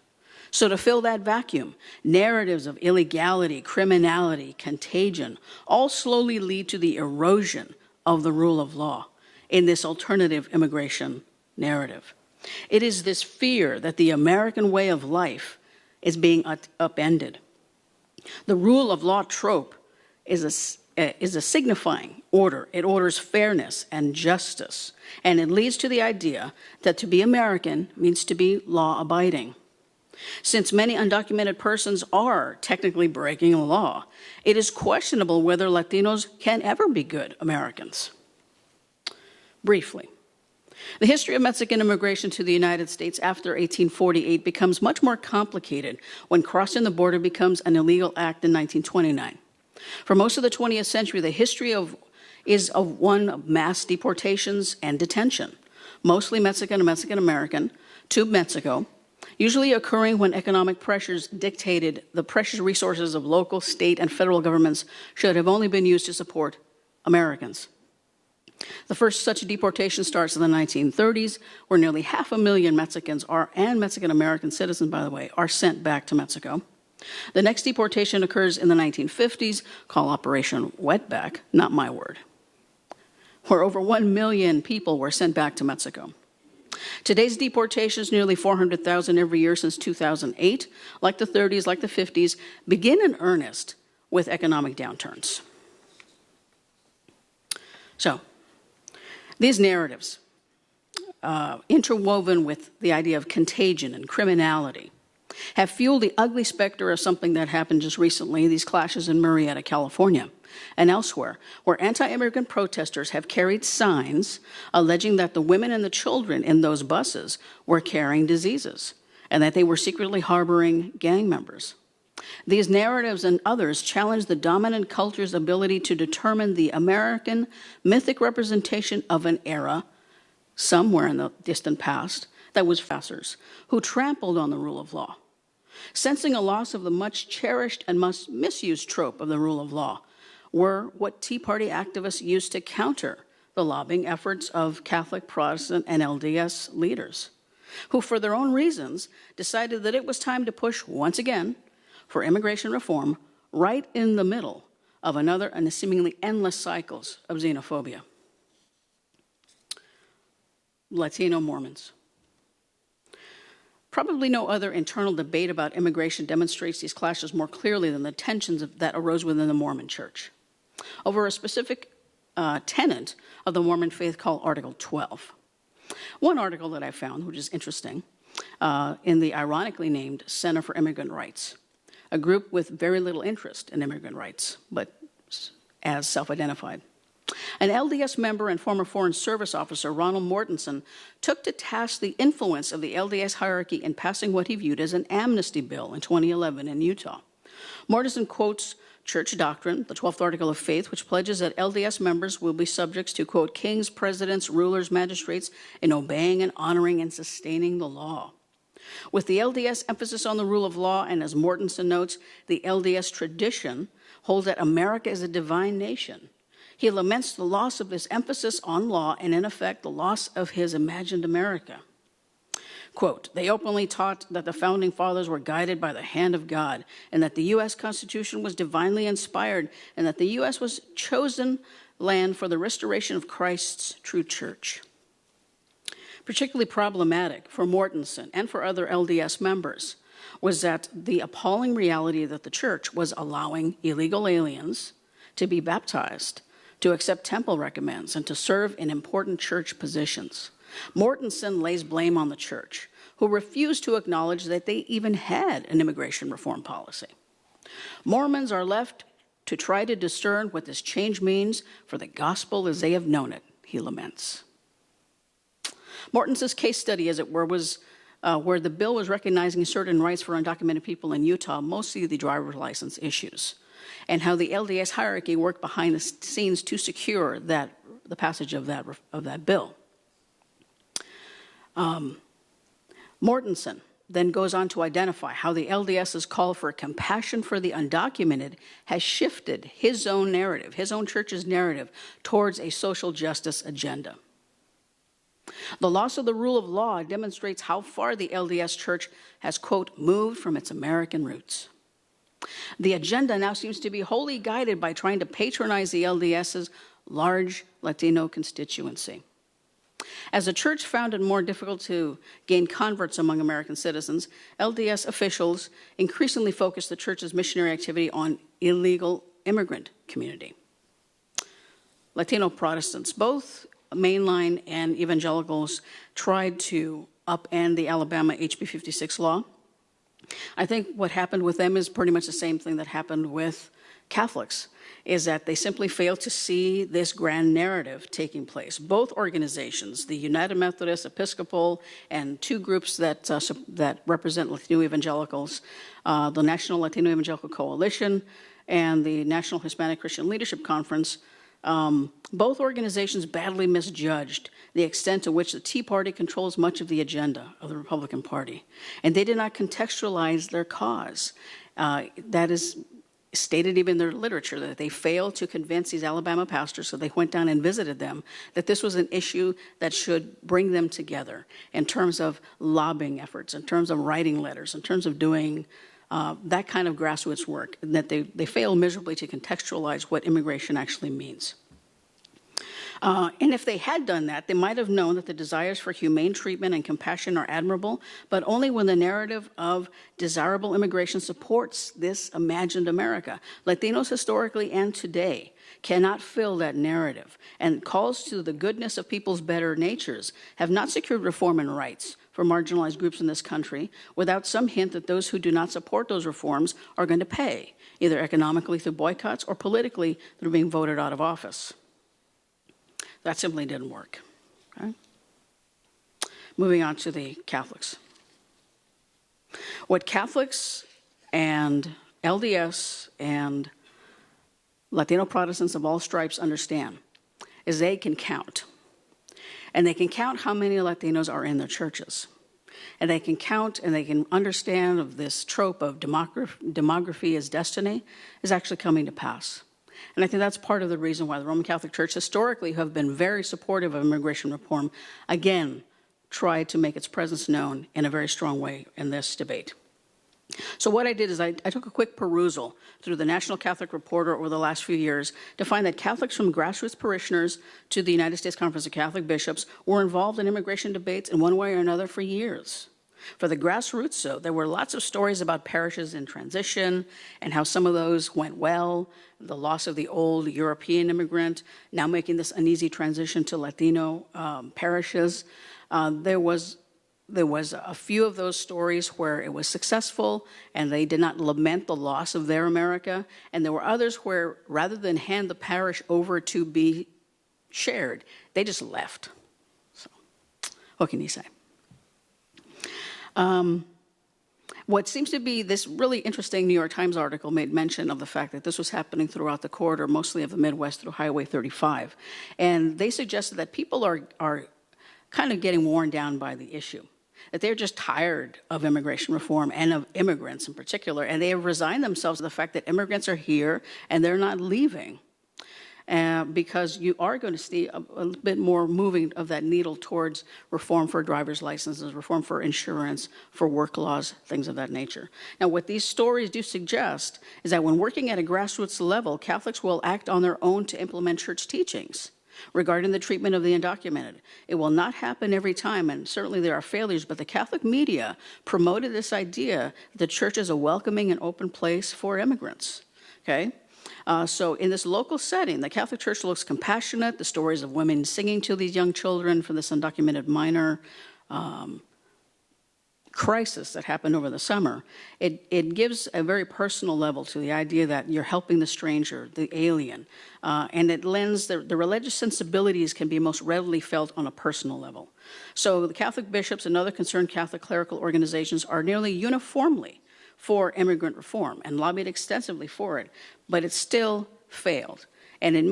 So to fill that vacuum, narratives of illegality, criminality, contagion, all slowly lead to the erosion of the rule of law in this alternative immigration narrative. It is this fear that the American way of life is being upended. The rule of law trope is a signifying order. It orders fairness and justice, and it leads to the idea that to be American means to be law-abiding. Since many undocumented persons are technically breaking the law, it is questionable whether Latinos can ever be good Americans. Briefly, the history of Mexican immigration to the United States after 1848 becomes much more complicated when crossing the border becomes an illegal act in 1929. For most of the 20th century, the history is one of mass deportations and detention, mostly Mexican and Mexican-American, to Mexico, usually occurring when economic pressures dictated the precious resources of local, state, and federal governments should have only been used to support Americans. The first such deportation starts in the 1930s, where nearly 500,000 Mexicans and Mexican-American citizens, by the way, are sent back to Mexico. The next deportation occurs in the 1950s, called Operation Wetback, not my word, where over 1 million people were sent back to Mexico. Today's deportations, nearly 400,000 every year since 2008, like the 30s, like the 50s, begin in earnest with economic downturns. So, these narratives, interwoven with the idea of contagion and criminality, have fueled the ugly specter of something that happened just recently, these clashes in Murrieta, California, and elsewhere, where anti-immigrant protesters have carried signs alleging that the women and the children in those buses were carrying diseases and that they were secretly harboring gang members. These narratives and others challenge the dominant culture's ability to determine the American mythic representation of an era, somewhere in the distant past, that was fassers, who trampled on the rule of law. Sensing a loss of the much cherished and much misused trope of the rule of law were what Tea Party activists used to counter the lobbying efforts of Catholic, Protestant, and LDS leaders, who for their own reasons decided that it was time to push once again for immigration reform right in the middle of another and the seemingly endless cycles of xenophobia. Latino Mormons. Probably no other internal debate about immigration demonstrates these clashes more clearly than the tensions that arose within the Mormon Church over a specific tenet of the Mormon faith called Article 12. One article that I found, which is interesting, in the ironically named Center for Immigrant Rights, a group with very little interest in immigrant rights, but as self-identified. An LDS member and former Foreign Service officer, Ronald Mortensen, took to task the influence of the LDS hierarchy in passing what he viewed as an amnesty bill in 2011 in Utah. Mortensen quotes church doctrine, the 12th Article of Faith, which pledges that LDS members will be subjects to, quote, kings, presidents, rulers, magistrates, in obeying and honoring and sustaining the law. With the LDS emphasis on the rule of law, and as Mortensen notes, the LDS tradition holds that America is a divine nation. He laments the loss of this emphasis on law and, in effect, the loss of his imagined America. Quote, they openly taught that the Founding Fathers were guided by the hand of God and that the U.S. Constitution was divinely inspired and that the U.S. was chosen land for the restoration of Christ's true church. Particularly problematic for Mortensen and for other LDS members was that the appalling reality that the church was allowing illegal aliens to be baptized, to accept temple recommends, and to serve in important church positions. Mortensen lays blame on the church, who refused to acknowledge that they even had an immigration reform policy. Mormons are left to try to discern what this change means for the gospel as they have known it, he laments. Mortens's case study, as it were, was where the bill was recognizing certain rights for undocumented people in Utah, mostly the driver's license issues, and how the LDS hierarchy worked behind the scenes to secure the passage of that bill. Mortensen then goes on to identify how the LDS's call for compassion for the undocumented has shifted his own narrative, his own church's narrative, towards a social justice agenda. The loss of the rule of law demonstrates how far the LDS church has, quote, moved from its American roots. The agenda now seems to be wholly guided by trying to patronize the LDS's large Latino constituency. As the church found it more difficult to gain converts among American citizens, LDS officials increasingly focused the church's missionary activity on illegal immigrant community. Latino Protestants, both mainline and evangelicals, tried to upend the Alabama HB 56 law. I think what happened with them is pretty much the same thing that happened with Catholics, is that they simply failed to see this grand narrative taking place. Both organizations, the United Methodist Episcopal and two groups that represent Latino evangelicals, the National Latino Evangelical Coalition and the National Hispanic Christian Leadership Conference, both organizations badly misjudged the extent to which the Tea Party controls much of the agenda of the Republican Party. And they did not contextualize their cause. That is stated even in their literature, that they failed to convince these Alabama pastors, so they went down and visited them, that this was an issue that should bring them together in terms of lobbying efforts, in terms of writing letters, in terms of doing that kind of grassroots work, and that they failed miserably to contextualize what immigration actually means. And if they had done that, they might have known that the desires for humane treatment and compassion are admirable, but only when the narrative of desirable immigration supports this imagined America. Latinos historically and today cannot fill that narrative, and calls to the goodness of people's better natures have not secured reform and rights for marginalized groups in this country without some hint that those who do not support those reforms are going to pay, either economically through boycotts or politically through being voted out of office. That simply didn't work. Okay? Moving on to the Catholics. What Catholics and LDS and Latino Protestants of all stripes understand is they can count. And they can count how many Latinos are in their churches. And they can count and they can understand of this trope of demography as destiny is actually coming to pass. And I think that's part of the reason why the Roman Catholic Church historically have been very supportive of immigration reform, again, tried to make its presence known in a very strong way in this debate. So what I did is I took a quick perusal through the National Catholic Reporter over the last few years to find that Catholics from grassroots parishioners to the United States Conference of Catholic Bishops were involved in immigration debates in one way or another for years. For the grassroots, though, there were lots of stories about parishes in transition and how some of those went well, the loss of the old European immigrant, now making this uneasy transition to Latino parishes. There was a few of those stories where it was successful and they did not lament the loss of their America. And there were others where rather than hand the parish over to be shared, they just left. So, what can you say? What seems to be this really interesting New York Times article made mention of the fact that this was happening throughout the corridor, mostly of the Midwest through Highway 35. And they suggested that people are kind of getting worn down by the issue, that they're just tired of immigration reform and of immigrants in particular, and they have resigned themselves to the fact that immigrants are here and they're not leaving. Because you are going to see a bit more moving of that needle towards reform for driver's licenses, reform for insurance, for work laws, things of that nature. Now, what these stories do suggest is that when working at a grassroots level, Catholics will act on their own to implement church teachings regarding the treatment of the undocumented. It will not happen every time, and certainly there are failures, but the Catholic media promoted this idea that the church is a welcoming and open place for immigrants. Okay? So in this local setting, the Catholic Church looks compassionate. The stories of women singing to these young children for this undocumented minor crisis that happened over the summer, it gives a very personal level to the idea that you're helping the stranger, the alien, and it lends the religious sensibilities can be most readily felt on a personal level. So the Catholic bishops and other concerned Catholic clerical organizations are nearly uniformly for immigrant reform and lobbied extensively for it, but it still failed. And there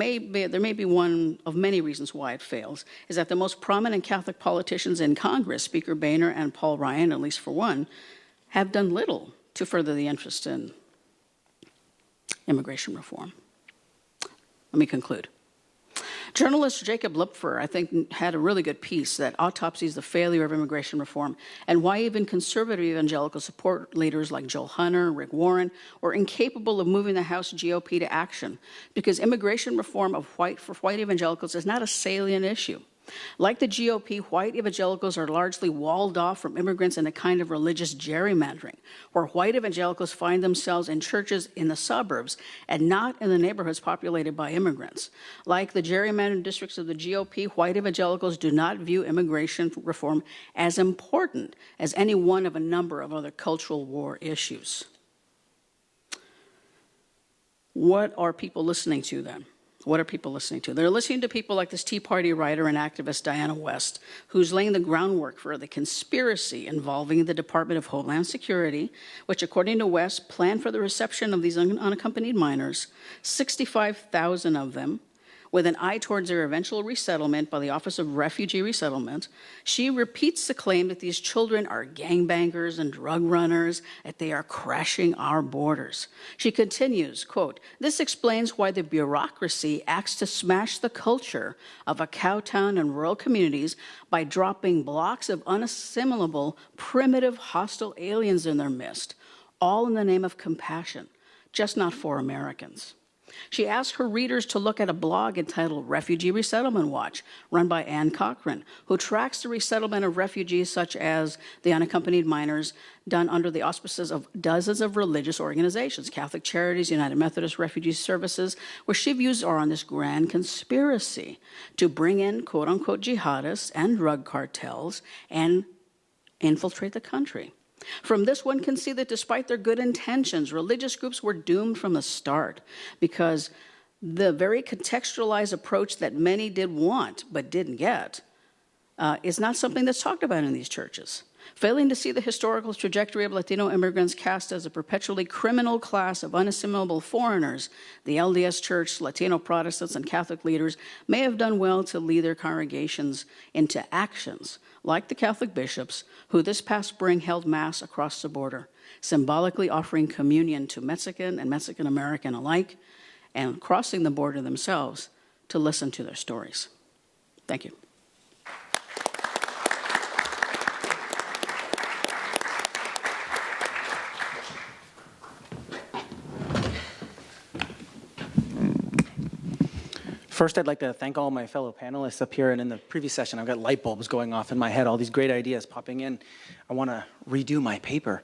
may be one of many reasons why it fails, is that the most prominent Catholic politicians in Congress, Speaker Boehner and Paul Ryan, at least for one, have done little to further the interest in immigration reform. Let me conclude. Journalist Jacob Lupfer, I think, had a really good piece that autopsies the failure of immigration reform and why even conservative evangelical support leaders like Joel Hunter, Rick Warren, were incapable of moving the House GOP to action because immigration reform for white evangelicals is not a salient issue. Like the GOP, white evangelicals are largely walled off from immigrants in a kind of religious gerrymandering, where white evangelicals find themselves in churches in the suburbs and not in the neighborhoods populated by immigrants. Like the gerrymandered districts of the GOP, white evangelicals do not view immigration reform as important as any one of a number of other cultural war issues. What are people listening to then? What are people listening to? They're listening to people like this Tea Party writer and activist Diana West, who's laying the groundwork for the conspiracy involving the Department of Homeland Security, which, according to West, planned for the reception of these unaccompanied minors, 65,000 of them, with an eye towards their eventual resettlement by the Office of Refugee Resettlement. She repeats the claim that these children are gangbangers and drug runners, that they are crashing our borders. She continues, quote, "This explains why the bureaucracy acts to smash the culture of a cowtown and rural communities by dropping blocks of unassimilable, primitive, hostile aliens in their midst, all in the name of compassion, just not for Americans." She asked her readers to look at a blog entitled Refugee Resettlement Watch, run by Ann Cochran, who tracks the resettlement of refugees such as the unaccompanied minors done under the auspices of dozens of religious organizations, Catholic Charities, United Methodist Refugee Services, where she views are on this grand conspiracy to bring in quote-unquote jihadists and drug cartels and infiltrate the country. From this, one can see that despite their good intentions, religious groups were doomed from the start because the very contextualized approach that many did want but didn't get is not something that's talked about in these churches. Failing to see the historical trajectory of Latino immigrants cast as a perpetually criminal class of unassimilable foreigners, the LDS Church, Latino Protestants, and Catholic leaders may have done well to lead their congregations into actions like the Catholic bishops, who this past spring held Mass across the border, symbolically offering communion to Mexican and Mexican-American alike, and crossing the border themselves to listen to their stories. Thank you. First, I'd like to thank all my fellow panelists up here, and in the previous session, I've got light bulbs going off in my head, all these great ideas popping in. I want to redo my paper,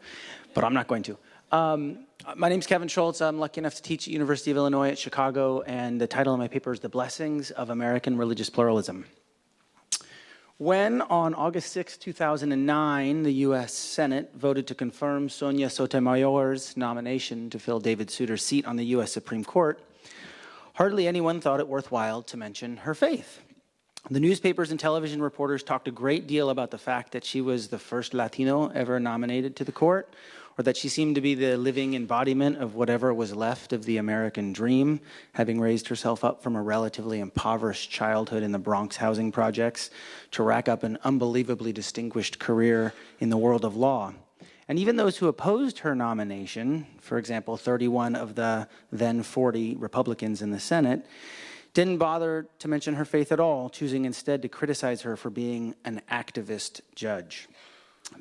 but I'm not going to. My name's Kevin Schultz. I'm lucky enough to teach at University of Illinois at Chicago, and the title of my paper is The Blessings of American Religious Pluralism. When, on August 6, 2009, the U.S. Senate voted to confirm Sonia Sotomayor's nomination to fill David Souter's seat on the U.S. Supreme Court, hardly anyone thought it worthwhile to mention her faith. The newspapers and television reporters talked a great deal about the fact that she was the first Latino ever nominated to the court, or that she seemed to be the living embodiment of whatever was left of the American dream, having raised herself up from a relatively impoverished childhood in the Bronx housing projects to rack up an unbelievably distinguished career in the world of law. And even those who opposed her nomination, for example, 31 of the then 40 Republicans in the Senate, didn't bother to mention her faith at all, choosing instead to criticize her for being an activist judge.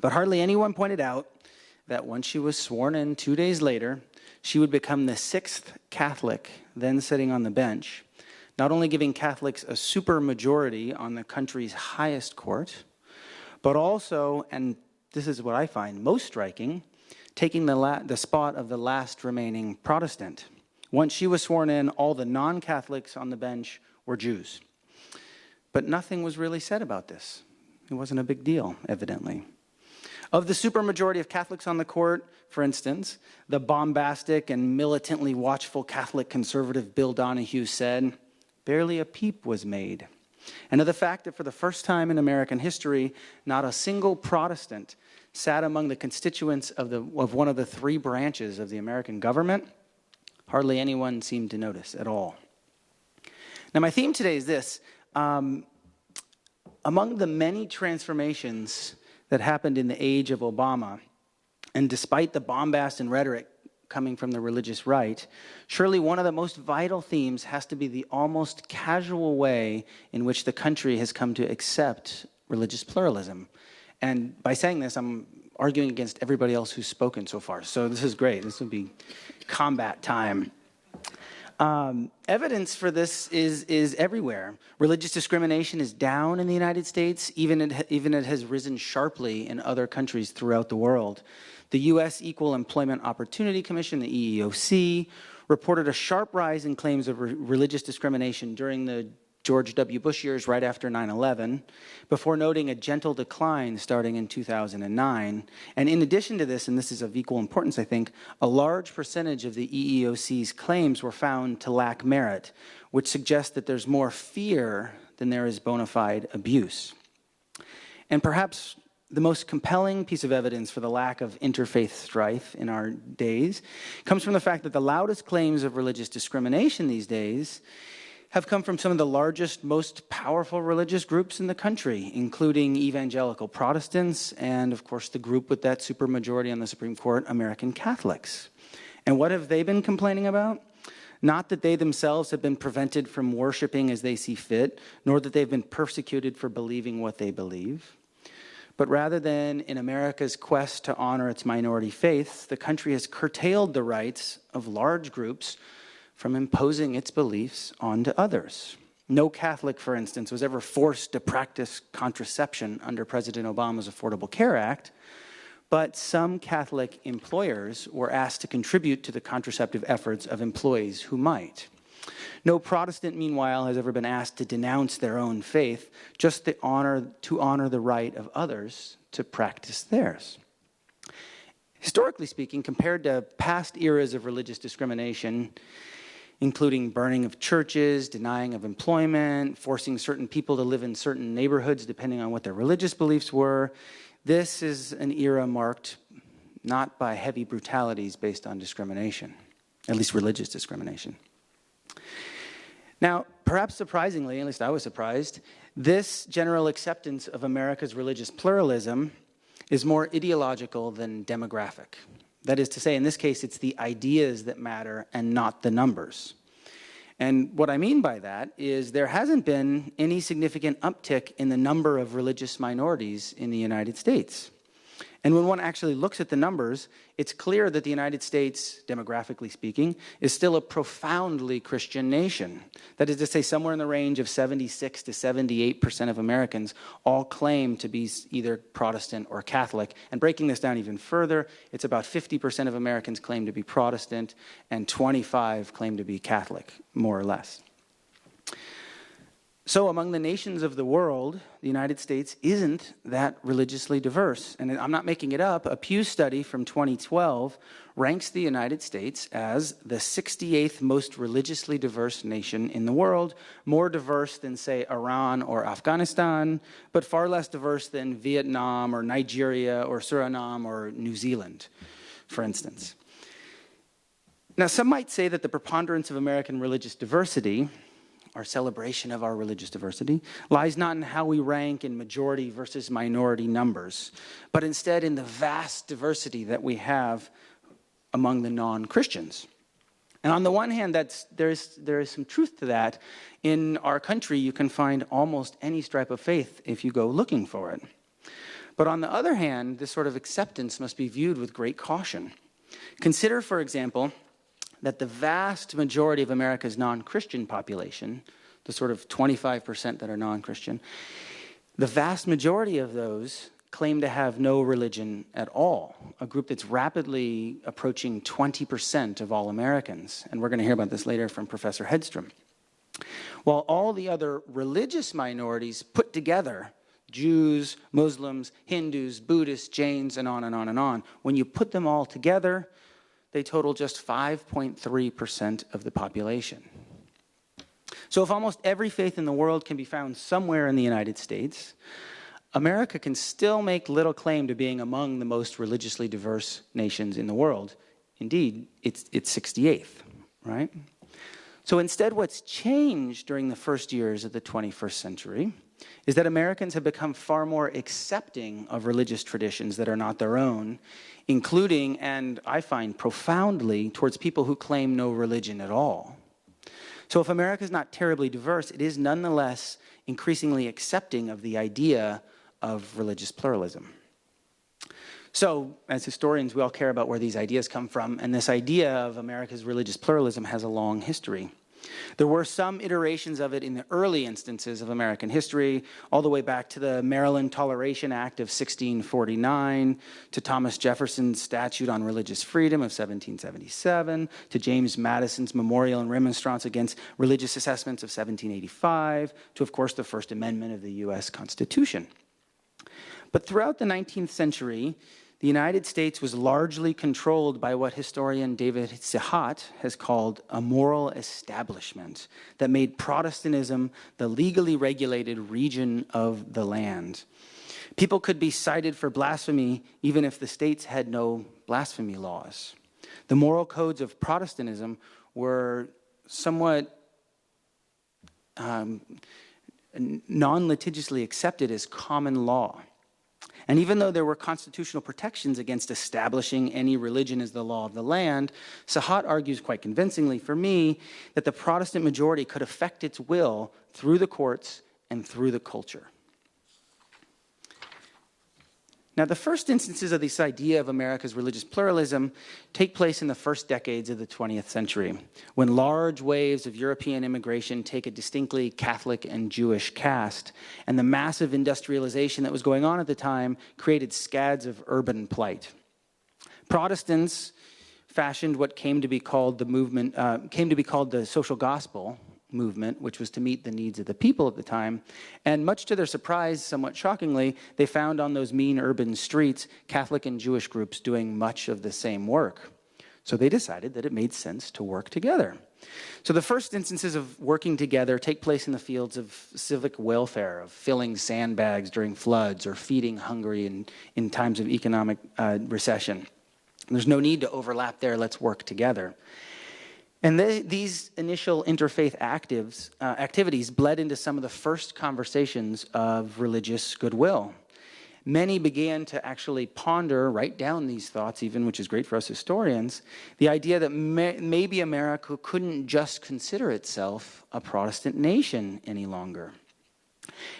But hardly anyone pointed out that once she was sworn in 2 days later, she would become the sixth Catholic then sitting on the bench, not only giving Catholics a supermajority on the country's highest court, but also, and this is what I find most striking, taking the spot of the last remaining Protestant. Once she was sworn in, all the non-Catholics on the bench were Jews. But nothing was really said about this. It wasn't a big deal, evidently. Of the supermajority of Catholics on the court, for instance, the bombastic and militantly watchful Catholic conservative Bill Donahue said, "Barely a peep was made." And of the fact that for the first time in American history, not a single Protestant sat among the constituents of one of the three branches of the American government, hardly anyone seemed to notice at all. Now, my theme today is this. Among the many transformations that happened in the age of Obama, and despite the bombast and rhetoric coming from the religious right, surely one of the most vital themes has to be the almost casual way in which the country has come to accept religious pluralism. And by saying this, I'm arguing against everybody else who's spoken so far. So this is great. This will be combat time. Evidence for this is everywhere. Religious discrimination is down in the United States, even it has risen sharply in other countries throughout the world. The U.S. Equal Employment Opportunity Commission, the EEOC, reported a sharp rise in claims of religious discrimination during the George W. Bush years right after 9/11, before noting a gentle decline starting in 2009. And in addition to this, and this is of equal importance, I think, a large percentage of the EEOC's claims were found to lack merit, which suggests that there's more fear than there is bona fide abuse. And perhaps the most compelling piece of evidence for the lack of interfaith strife in our days comes from the fact that the loudest claims of religious discrimination these days have come from some of the largest, most powerful religious groups in the country, including evangelical Protestants and, of course, the group with that supermajority on the Supreme Court, American Catholics. And what have they been complaining about? Not that they themselves have been prevented from worshiping as they see fit, nor that they've been persecuted for believing what they believe. But rather than in America's quest to honor its minority faiths, the country has curtailed the rights of large groups from imposing its beliefs onto others. No Catholic, for instance, was ever forced to practice contraception under President Obama's Affordable Care Act, but some Catholic employers were asked to contribute to the contraceptive efforts of employees who might. No Protestant, meanwhile, has ever been asked to denounce their own faith, just to honor the right of others to practice theirs. Historically speaking, compared to past eras of religious discrimination, including burning of churches, denying of employment, forcing certain people to live in certain neighborhoods depending on what their religious beliefs were, this is an era marked not by heavy brutalities based on discrimination, at least religious discrimination. Now, perhaps surprisingly, at least I was surprised, this general acceptance of America's religious pluralism is more ideological than demographic. That is to say, in this case, it's the ideas that matter and not the numbers. And what I mean by that is there hasn't been any significant uptick in the number of religious minorities in the United States. And when one actually looks at the numbers, it's clear that the United States, demographically speaking, is still a profoundly Christian nation. That is to say, somewhere in the range of 76 to 78% of Americans all claim to be either Protestant or Catholic. And breaking this down even further, it's about 50% of Americans claim to be Protestant and 25% claim to be Catholic, more or less. So among the nations of the world, the United States isn't that religiously diverse. And I'm not making it up. A Pew study from 2012 ranks the United States as the 68th most religiously diverse nation in the world, more diverse than, say, Iran or Afghanistan, but far less diverse than Vietnam or Nigeria or Suriname or New Zealand, for instance. Now, some might say that the preponderance of American religious diversity, our celebration of our religious diversity, lies not in how we rank in majority versus minority numbers, but instead in the vast diversity that we have among the non-Christians. And on the one hand, there is some truth to that. In our country, you can find almost any stripe of faith if you go looking for it. But on the other hand, this sort of acceptance must be viewed with great caution. Consider, for example, that the vast majority of America's non-Christian population, the sort of 25% that are non-Christian, the vast majority of those claim to have no religion at all, a group that's rapidly approaching 20% of all Americans. And we're going to hear about this later from Professor Hedstrom. While all the other religious minorities put together Jews, Muslims, Hindus, Buddhists, Jains, and on and on and on. When you put them all together, they total just 5.3% of the population. So if almost every faith in the world can be found somewhere in the United States, America can still make little claim to being among the most religiously diverse nations in the world. Indeed, it's 68th, right? So instead, what's changed during the first years of the 21st century is that Americans have become far more accepting of religious traditions that are not their own, including, and I find profoundly, towards people who claim no religion at all. So if America is not terribly diverse, it is nonetheless increasingly accepting of the idea of religious pluralism. So, as historians, we all care about where these ideas come from, and this idea of America's religious pluralism has a long history. There were some iterations of it in the early instances of American history, all the way back to the Maryland Toleration Act of 1649, to Thomas Jefferson's Statute on Religious Freedom of 1777, to James Madison's Memorial and Remonstrance Against Religious Assessments of 1785, to, of course, the First Amendment of the U.S. Constitution. But throughout the 19th century, the United States was largely controlled by what historian David Sihat has called a moral establishment that made Protestantism the legally regulated region of the land. People could be cited for blasphemy even if the states had no blasphemy laws. The moral codes of Protestantism were somewhat non-litigiously accepted as common law. And even though there were constitutional protections against establishing any religion as the law of the land, Sihat argues quite convincingly for me that the Protestant majority could affect its will through the courts and through the culture. Now, the first instances of this idea of America's religious pluralism take place in the first decades of the 20th century, when large waves of European immigration take a distinctly Catholic and Jewish cast, and the massive industrialization that was going on at the time created scads of urban plight. Protestants fashioned what came to be called the social gospel movement, which was to meet the needs of the people at the time. And much to their surprise, somewhat shockingly, they found on those mean urban streets Catholic and Jewish groups doing much of the same work. So they decided that it made sense to work together. So the first instances of working together take place in the fields of civic welfare, of filling sandbags during floods or feeding hungry in times of economic recession. There's no need to overlap there. Let's work together. And these initial interfaith activities bled into some of the first conversations of religious goodwill. Many began to actually ponder, write down these thoughts even, which is great for us historians, the idea that maybe America couldn't just consider itself a Protestant nation any longer.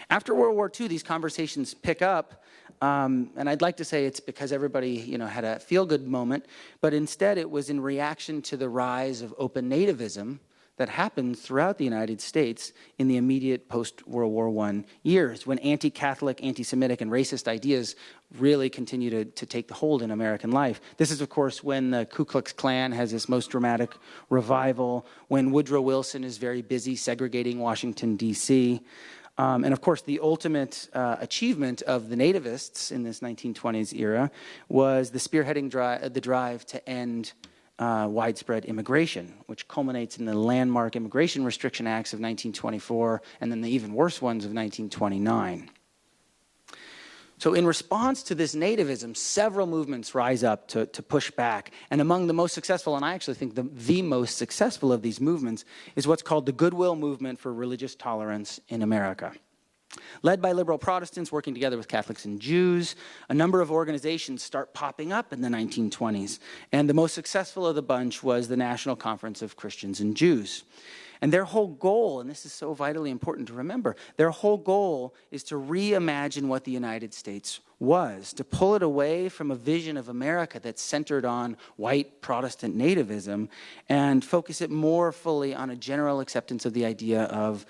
After World War II, these conversations pick up, and I'd like to say it's because everybody, had a feel-good moment, but instead it was in reaction to the rise of open nativism that happened throughout the United States in the immediate post-World War I years, when anti-Catholic, anti-Semitic, and racist ideas really continue to take the hold in American life. This is, of course, when the Ku Klux Klan has its most dramatic revival, when Woodrow Wilson is very busy segregating Washington, D.C., and of course, the ultimate achievement of the nativists in this 1920s era was the spearheading the drive to end widespread immigration, which culminates in the landmark Immigration Restriction Acts of 1924 and then the even worse ones of 1929. So in response to this nativism, several movements rise up to push back. And among the most successful, and I actually think the most successful of these movements, is what's called the Goodwill Movement for Religious Tolerance in America. Led by liberal Protestants working together with Catholics and Jews, a number of organizations start popping up in the 1920s. And the most successful of the bunch was the National Conference of Christians and Jews. And their whole goal, and this is so vitally important to remember, their whole goal is to reimagine what the United States was, to pull it away from a vision of America that's centered on white Protestant nativism and focus it more fully on a general acceptance of the idea of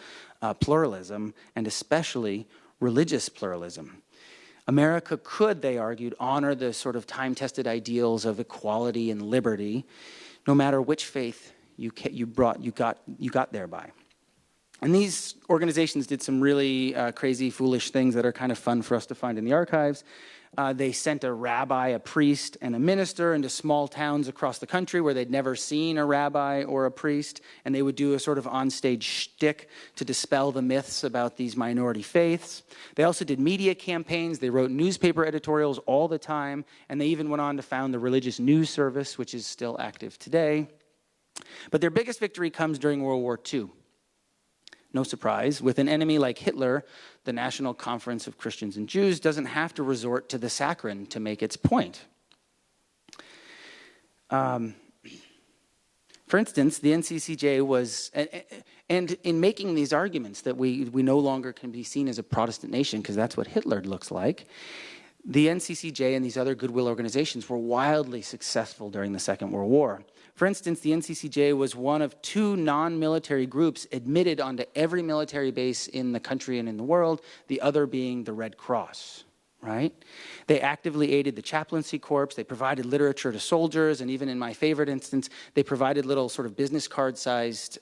pluralism, and especially religious pluralism. America could, they argued, honor the sort of time-tested ideals of equality and liberty, no matter which faith you got there by. And these organizations did some really crazy, foolish things that are kind of fun for us to find in the archives. They sent a rabbi, a priest, and a minister into small towns across the country where they'd never seen a rabbi or a priest, and they would do a sort of onstage shtick to dispel the myths about these minority faiths. They also did media campaigns. They wrote newspaper editorials all the time, and they even went on to found the Religious News Service, which is still active today. But their biggest victory comes during World War II. No surprise, with an enemy like Hitler, the National Conference of Christians and Jews doesn't have to resort to the saccharine to make its point. For instance, the NCCJ was, and in making these arguments that we no longer can be seen as a Protestant nation, because that's what Hitler looks like, the NCCJ and these other goodwill organizations were wildly successful during the Second World War. For instance, the NCCJ was one of 2 non-military groups admitted onto every military base in the country and in the world, the other being the Red Cross, right? They actively aided the chaplaincy corps, they provided literature to soldiers, and even in my favorite instance, they provided little sort of business card-sized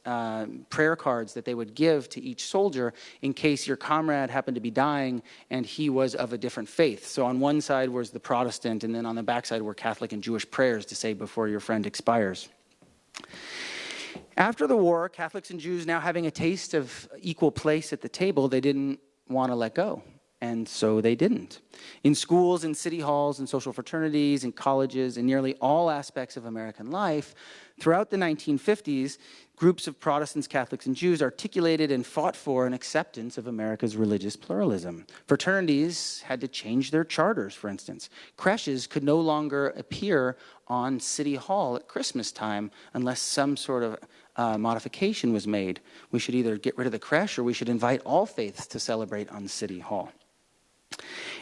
prayer cards that they would give to each soldier in case your comrade happened to be dying and he was of a different faith. So on one side was the Protestant, and then on the backside were Catholic and Jewish prayers to say before your friend expires. After the war, Catholics and Jews now having a taste of equal place at the table, they didn't want to let go. And so they didn't. In schools, in city halls, in social fraternities, in colleges, in nearly all aspects of American life, throughout the 1950s, groups of Protestants, Catholics, and Jews articulated and fought for an acceptance of America's religious pluralism. Fraternities had to change their charters, for instance. Creches could no longer appear on City Hall at Christmas time unless some sort of modification was made. We should either get rid of the creche or we should invite all faiths to celebrate on City Hall.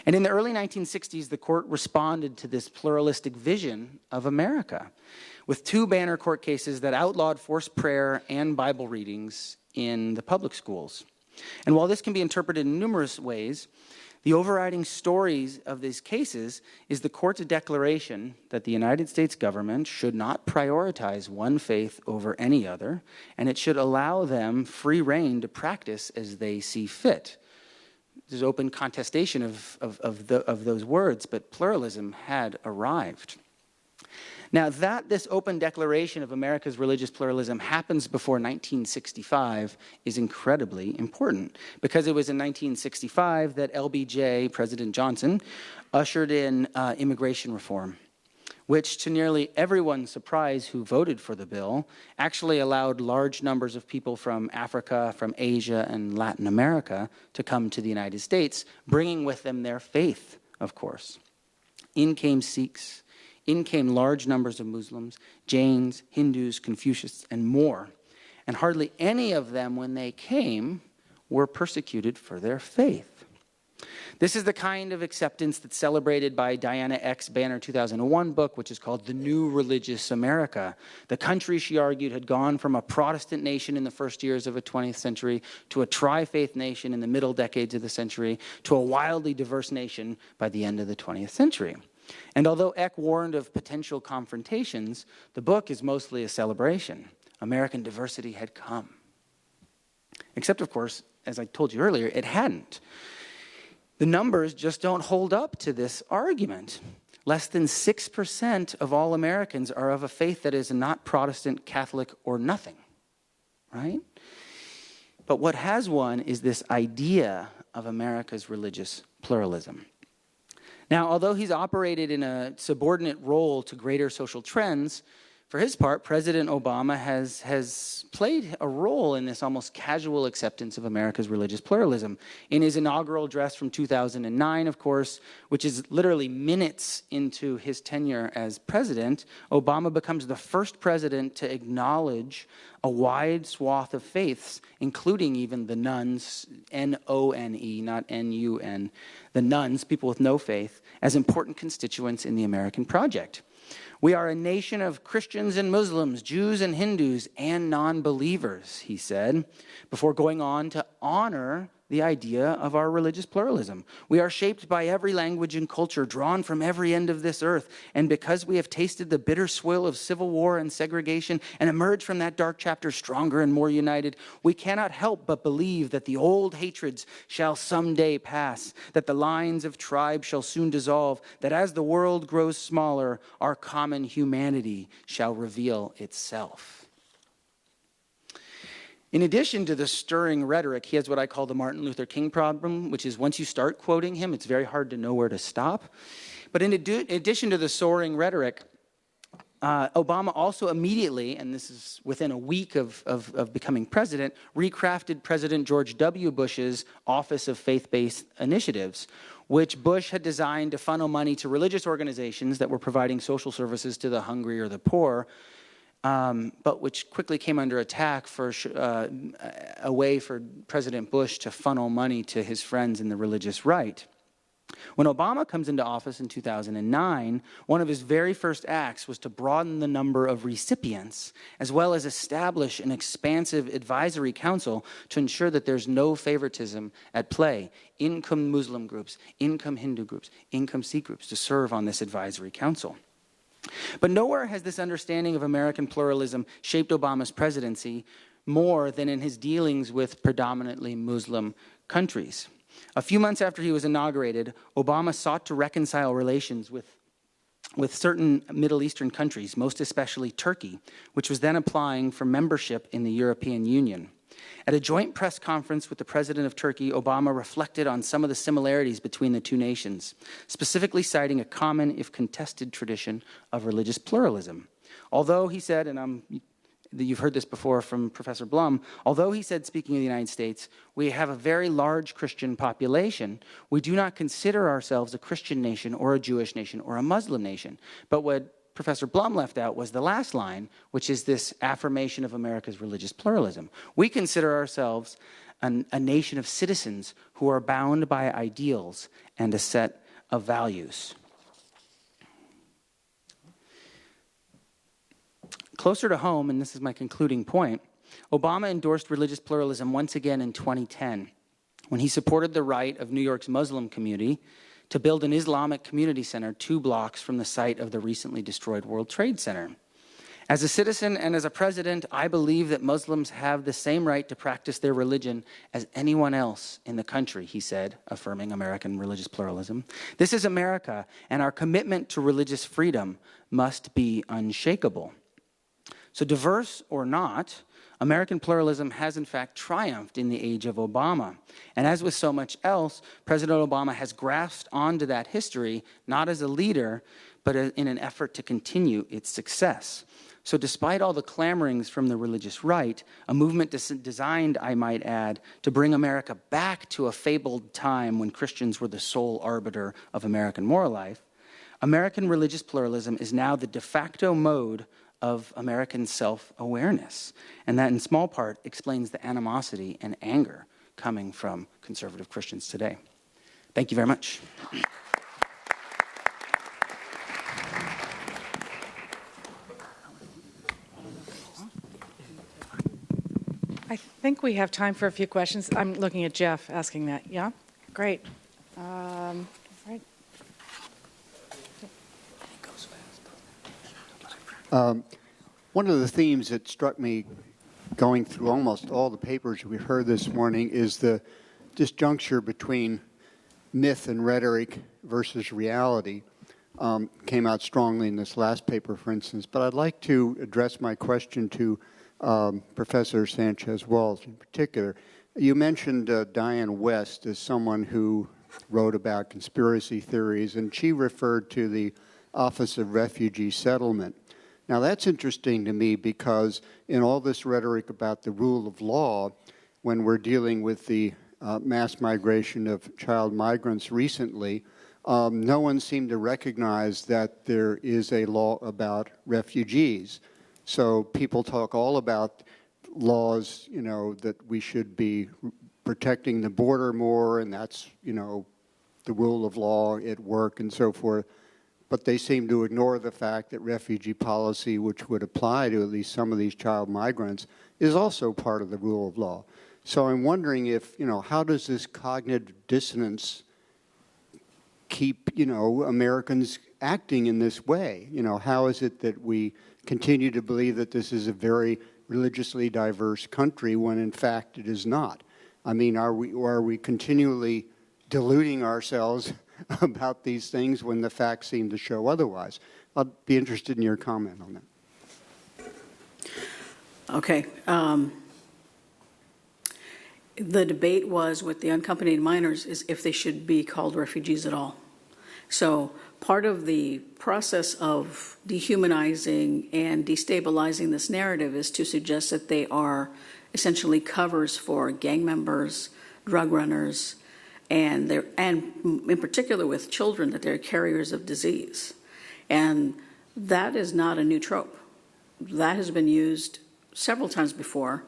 And in the early 1960s, the court responded to this pluralistic vision of America with 2 banner court cases that outlawed forced prayer and Bible readings in the public schools. And while this can be interpreted in numerous ways, the overriding stories of these cases is the court's declaration that the United States government should not prioritize one faith over any other, and it should allow them free rein to practice as they see fit. There's open contestation of those words, but pluralism had arrived. Now, that this open declaration of America's religious pluralism happens before 1965 is incredibly important, because it was in 1965 that LBJ, President Johnson, ushered in immigration reform, which, to nearly everyone's surprise who voted for the bill, actually allowed large numbers of people from Africa, from Asia, and Latin America to come to the United States, bringing with them their faith, of course. In came Sikhs, in came large numbers of Muslims, Jains, Hindus, Confucius, and more. And hardly any of them, when they came, were persecuted for their faith. This is the kind of acceptance that's celebrated by Diana Eck's Banner 2001 book, which is called The New Religious America. The country, she argued, had gone from a Protestant nation in the first years of the 20th century to a tri-faith nation in the middle decades of the century to a wildly diverse nation by the end of the 20th century. And although Eck warned of potential confrontations, the book is mostly a celebration. American diversity had come. Except, of course, as I told you earlier, it hadn't. The numbers just don't hold up to this argument. Less than 6% of all Americans are of a faith that is not Protestant, Catholic, or nothing, right? But what has won is this idea of America's religious pluralism. Now, although he's operated in a subordinate role to greater social trends, for his part, President Obama has played a role in this almost casual acceptance of America's religious pluralism. In his inaugural address from 2009, of course, which is literally minutes into his tenure as president, Obama becomes the first president to acknowledge a wide swath of faiths, including even the nuns, N-O-N-E, not N-U-N, the nuns, people with no faith, as important constituents in the American project. We are a nation of Christians and Muslims, Jews and Hindus, and non-believers, he said, before going on to honor the idea of our religious pluralism. We are shaped by every language and culture drawn from every end of this earth. And because we have tasted the bitter swill of civil war and segregation and emerged from that dark chapter stronger and more united, we cannot help but believe that the old hatreds shall someday pass, that the lines of tribe shall soon dissolve, that as the world grows smaller, our common humanity shall reveal itself. In addition to the stirring rhetoric, he has what I call the Martin Luther King problem, which is once you start quoting him, it's very hard to know where to stop. But in addition to the soaring rhetoric, Obama also immediately, and this is within a week of becoming president, recrafted President George W. Bush's Office of Faith-Based Initiatives, which Bush had designed to funnel money to religious organizations that were providing social services to the hungry or the poor, but which quickly came under attack for a way for President Bush to funnel money to his friends in the religious right. When Obama comes into office in 2009, one of his very first acts was to broaden the number of recipients, as well as establish an expansive advisory council to ensure that there's no favoritism at play. Income Muslim groups, income Hindu groups, income Sikh groups to serve on this advisory council. But nowhere has this understanding of American pluralism shaped Obama's presidency more than in his dealings with predominantly Muslim countries. A few months after he was inaugurated, Obama sought to reconcile relations with certain Middle Eastern countries, most especially Turkey, which was then applying for membership in the European Union. At a joint press conference with the president of Turkey, Obama reflected on some of the similarities between the two nations, specifically citing a common, if contested, tradition of religious pluralism. Although he said, and you've heard this before from Professor Blum, although he said, speaking of the United States, we have a very large Christian population, we do not consider ourselves a Christian nation or a Jewish nation or a Muslim nation. But what Professor Blum left out was the last line, which is this affirmation of America's religious pluralism. We consider ourselves a nation of citizens who are bound by ideals and a set of values. Closer to home, and this is my concluding point, Obama endorsed religious pluralism once again in 2010 when he supported the right of New York's Muslim community to build an Islamic community center 2 blocks from the site of the recently destroyed World Trade Center. As a citizen and as a president, I believe that Muslims have the same right to practice their religion as anyone else in the country, he said, affirming American religious pluralism. This is America, and our commitment to religious freedom must be unshakable. So diverse or not, American pluralism has in fact triumphed in the age of Obama. And as with so much else, President Obama has grasped onto that history, not as a leader, but in an effort to continue its success. So despite all the clamorings from the religious right, a movement designed, I might add, to bring America back to a fabled time when Christians were the sole arbiter of American moral life, American religious pluralism is now the de facto mode of American self-awareness. And that in small part explains the animosity and anger coming from conservative Christians today. Thank you very much. I think we have time for a few questions. I'm looking at Jeff asking that. Yeah? Great. Right. One of the themes that struck me going through almost all the papers we've heard this morning is the disjuncture between myth and rhetoric versus reality. Came out strongly in this last paper, for instance. But I'd like to address my question to Professor Sanchez-Walsh in particular. You mentioned Diane West as someone who wrote about conspiracy theories, and she referred to the Office of Refugee Settlement. Now, that's interesting to me because in all this rhetoric about the rule of law, when we're dealing with the mass migration of child migrants recently, no one seemed to recognize that there is a law about refugees. So people talk all about laws, you know, that we should be protecting the border more, and that's, you know, the rule of law at work and so forth. But they seem to ignore the fact that refugee policy, which would apply to at least some of these child migrants, is also part of the rule of law. So I'm wondering if, how does this cognitive dissonance keep, Americans acting in this way? How is it that we continue to believe that this is a very religiously diverse country when in fact it is not? I mean, are we continually deluding ourselves about these things when the facts seem to show otherwise? I'll be interested in your comment on that. Okay. The debate was with the unaccompanied minors is if they should be called refugees at all. So part of the process of dehumanizing and destabilizing this narrative is to suggest that they are essentially covers for gang members, drug runners, and in particular with children, that they're carriers of disease. And that is not a new trope. That has been used several times before,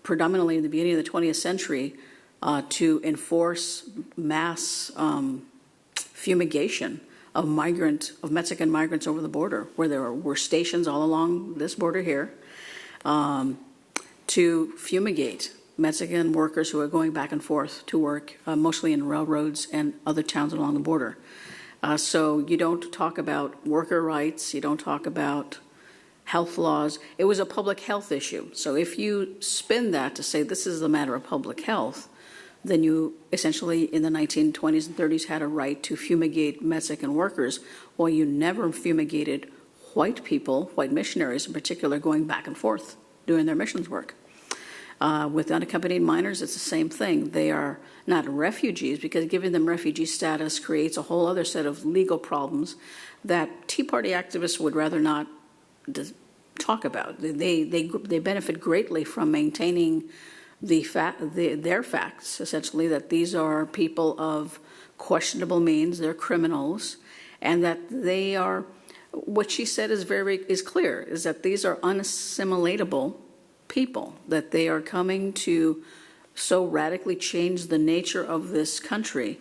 predominantly in the beginning of the 20th century, to enforce mass fumigation of Mexican migrants over the border, where there were stations all along this border here, to fumigate Mexican workers who are going back and forth to work, mostly in railroads and other towns along the border. So you don't talk about worker rights, you don't talk about health laws. It was a public health issue. So if you spin that to say this is a matter of public health, then you essentially in the 1920s and 30s had a right to fumigate Mexican workers, while you never fumigated white people, white missionaries in particular, going back and forth doing their missions work. With unaccompanied minors, it's the same thing. They are not refugees, because giving them refugee status creates a whole other set of legal problems that Tea Party activists would rather not talk about. They benefit greatly from maintaining their facts, essentially, that these are people of questionable means, they're criminals, and that they are, what she said is clear, is that these are unassimilatable people, that they are coming to so radically change the nature of this country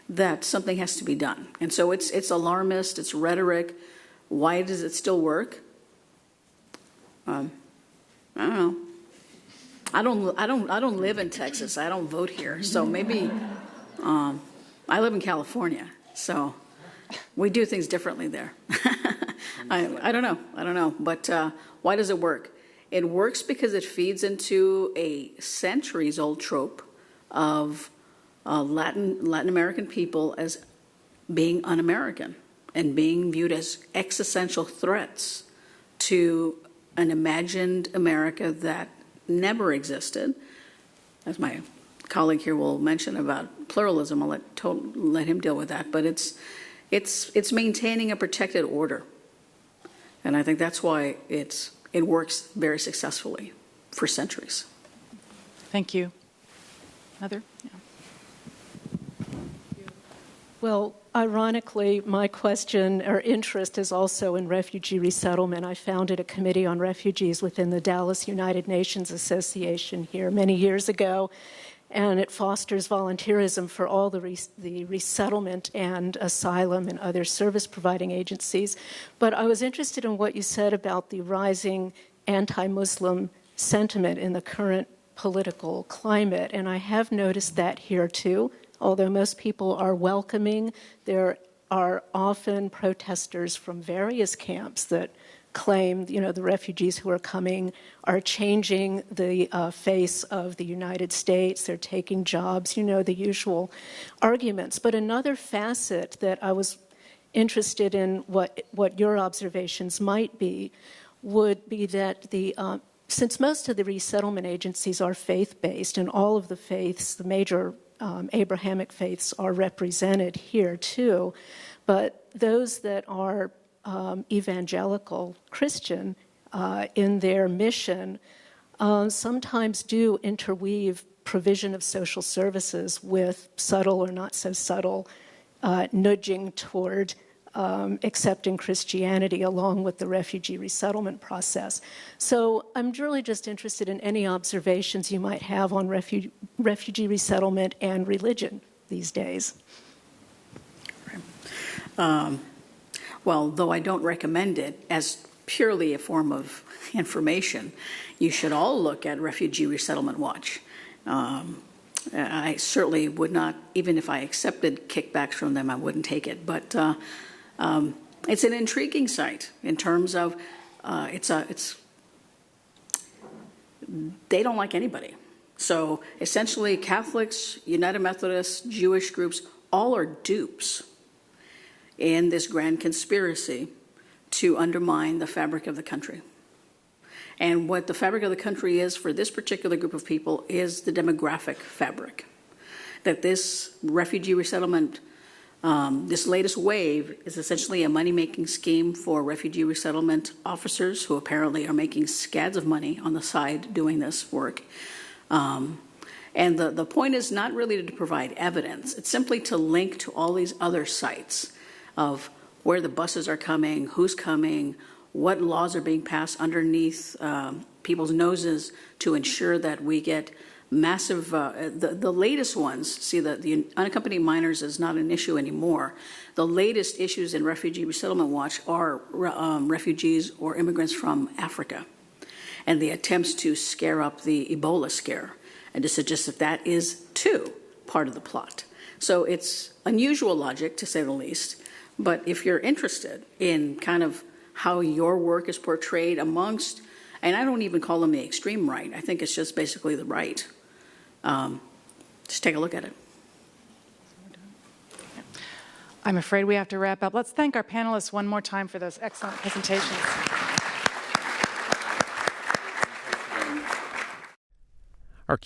that something has to be done. And so it's alarmist, it's rhetoric. Why does it still work? I don't know. I don't live in Texas. I don't vote here. So maybe I live in California. So we do things differently there. I don't know. But why does it work? It works because it feeds into a centuries-old trope of Latin American people as being un-American and being viewed as existential threats to an imagined America that never existed. As my colleague here will mention about pluralism, I'll let him deal with that. But it's maintaining a protected order, and I think that's why it works very successfully for centuries. Thank you. Heather? Yeah. Well, ironically, my question or interest is also in refugee resettlement. I founded a committee on refugees within the Dallas United Nations Association here many years ago, and it fosters volunteerism for all the resettlement and asylum and other service-providing agencies. But I was interested in what you said about the rising anti-Muslim sentiment in the current political climate, and I have noticed that here too. Although most people are welcoming, there are often protesters from various camps that claim, the refugees who are coming are changing the face of the United States. They're taking jobs, the usual arguments. But another facet that I was interested in what your observations might be would be that since most of the resettlement agencies are faith-based, and all of the faiths, the major Abrahamic faiths are represented here too, but those that are evangelical Christian in their mission sometimes do interweave provision of social services with subtle or not so subtle nudging toward accepting Christianity along with the refugee resettlement process. So I'm really just interested in any observations you might have on refugee resettlement and religion these days. Well, though I don't recommend it as purely a form of information, you should all look at Refugee Resettlement Watch. I certainly would not, even if I accepted kickbacks from them, I wouldn't take it. But it's an intriguing site in terms of they don't like anybody. So essentially, Catholics, United Methodists, Jewish groups, all are dupes in this grand conspiracy to undermine the fabric of the country. And what the fabric of the country is for this particular group of people is the demographic fabric. That this refugee resettlement, this latest wave, is essentially a money-making scheme for refugee resettlement officers who apparently are making scads of money on the side doing this work. And the point is not really to provide evidence. It's simply to link to all these other sites of where the buses are coming, who's coming, what laws are being passed underneath people's noses to ensure that we get massive, the latest ones, see, the unaccompanied minors is not an issue anymore. The latest issues in Refugee Resettlement Watch are refugees or immigrants from Africa and the attempts to scare up the Ebola scare and to suggest that that is, too, part of the plot. So it's unusual logic, to say the least, but if you're interested in kind of how your work is portrayed amongst, and I don't even call them the extreme right, I think it's just basically the right. Just take a look at it. I'm afraid we have to wrap up. Let's thank our panelists one more time for those excellent presentations. Our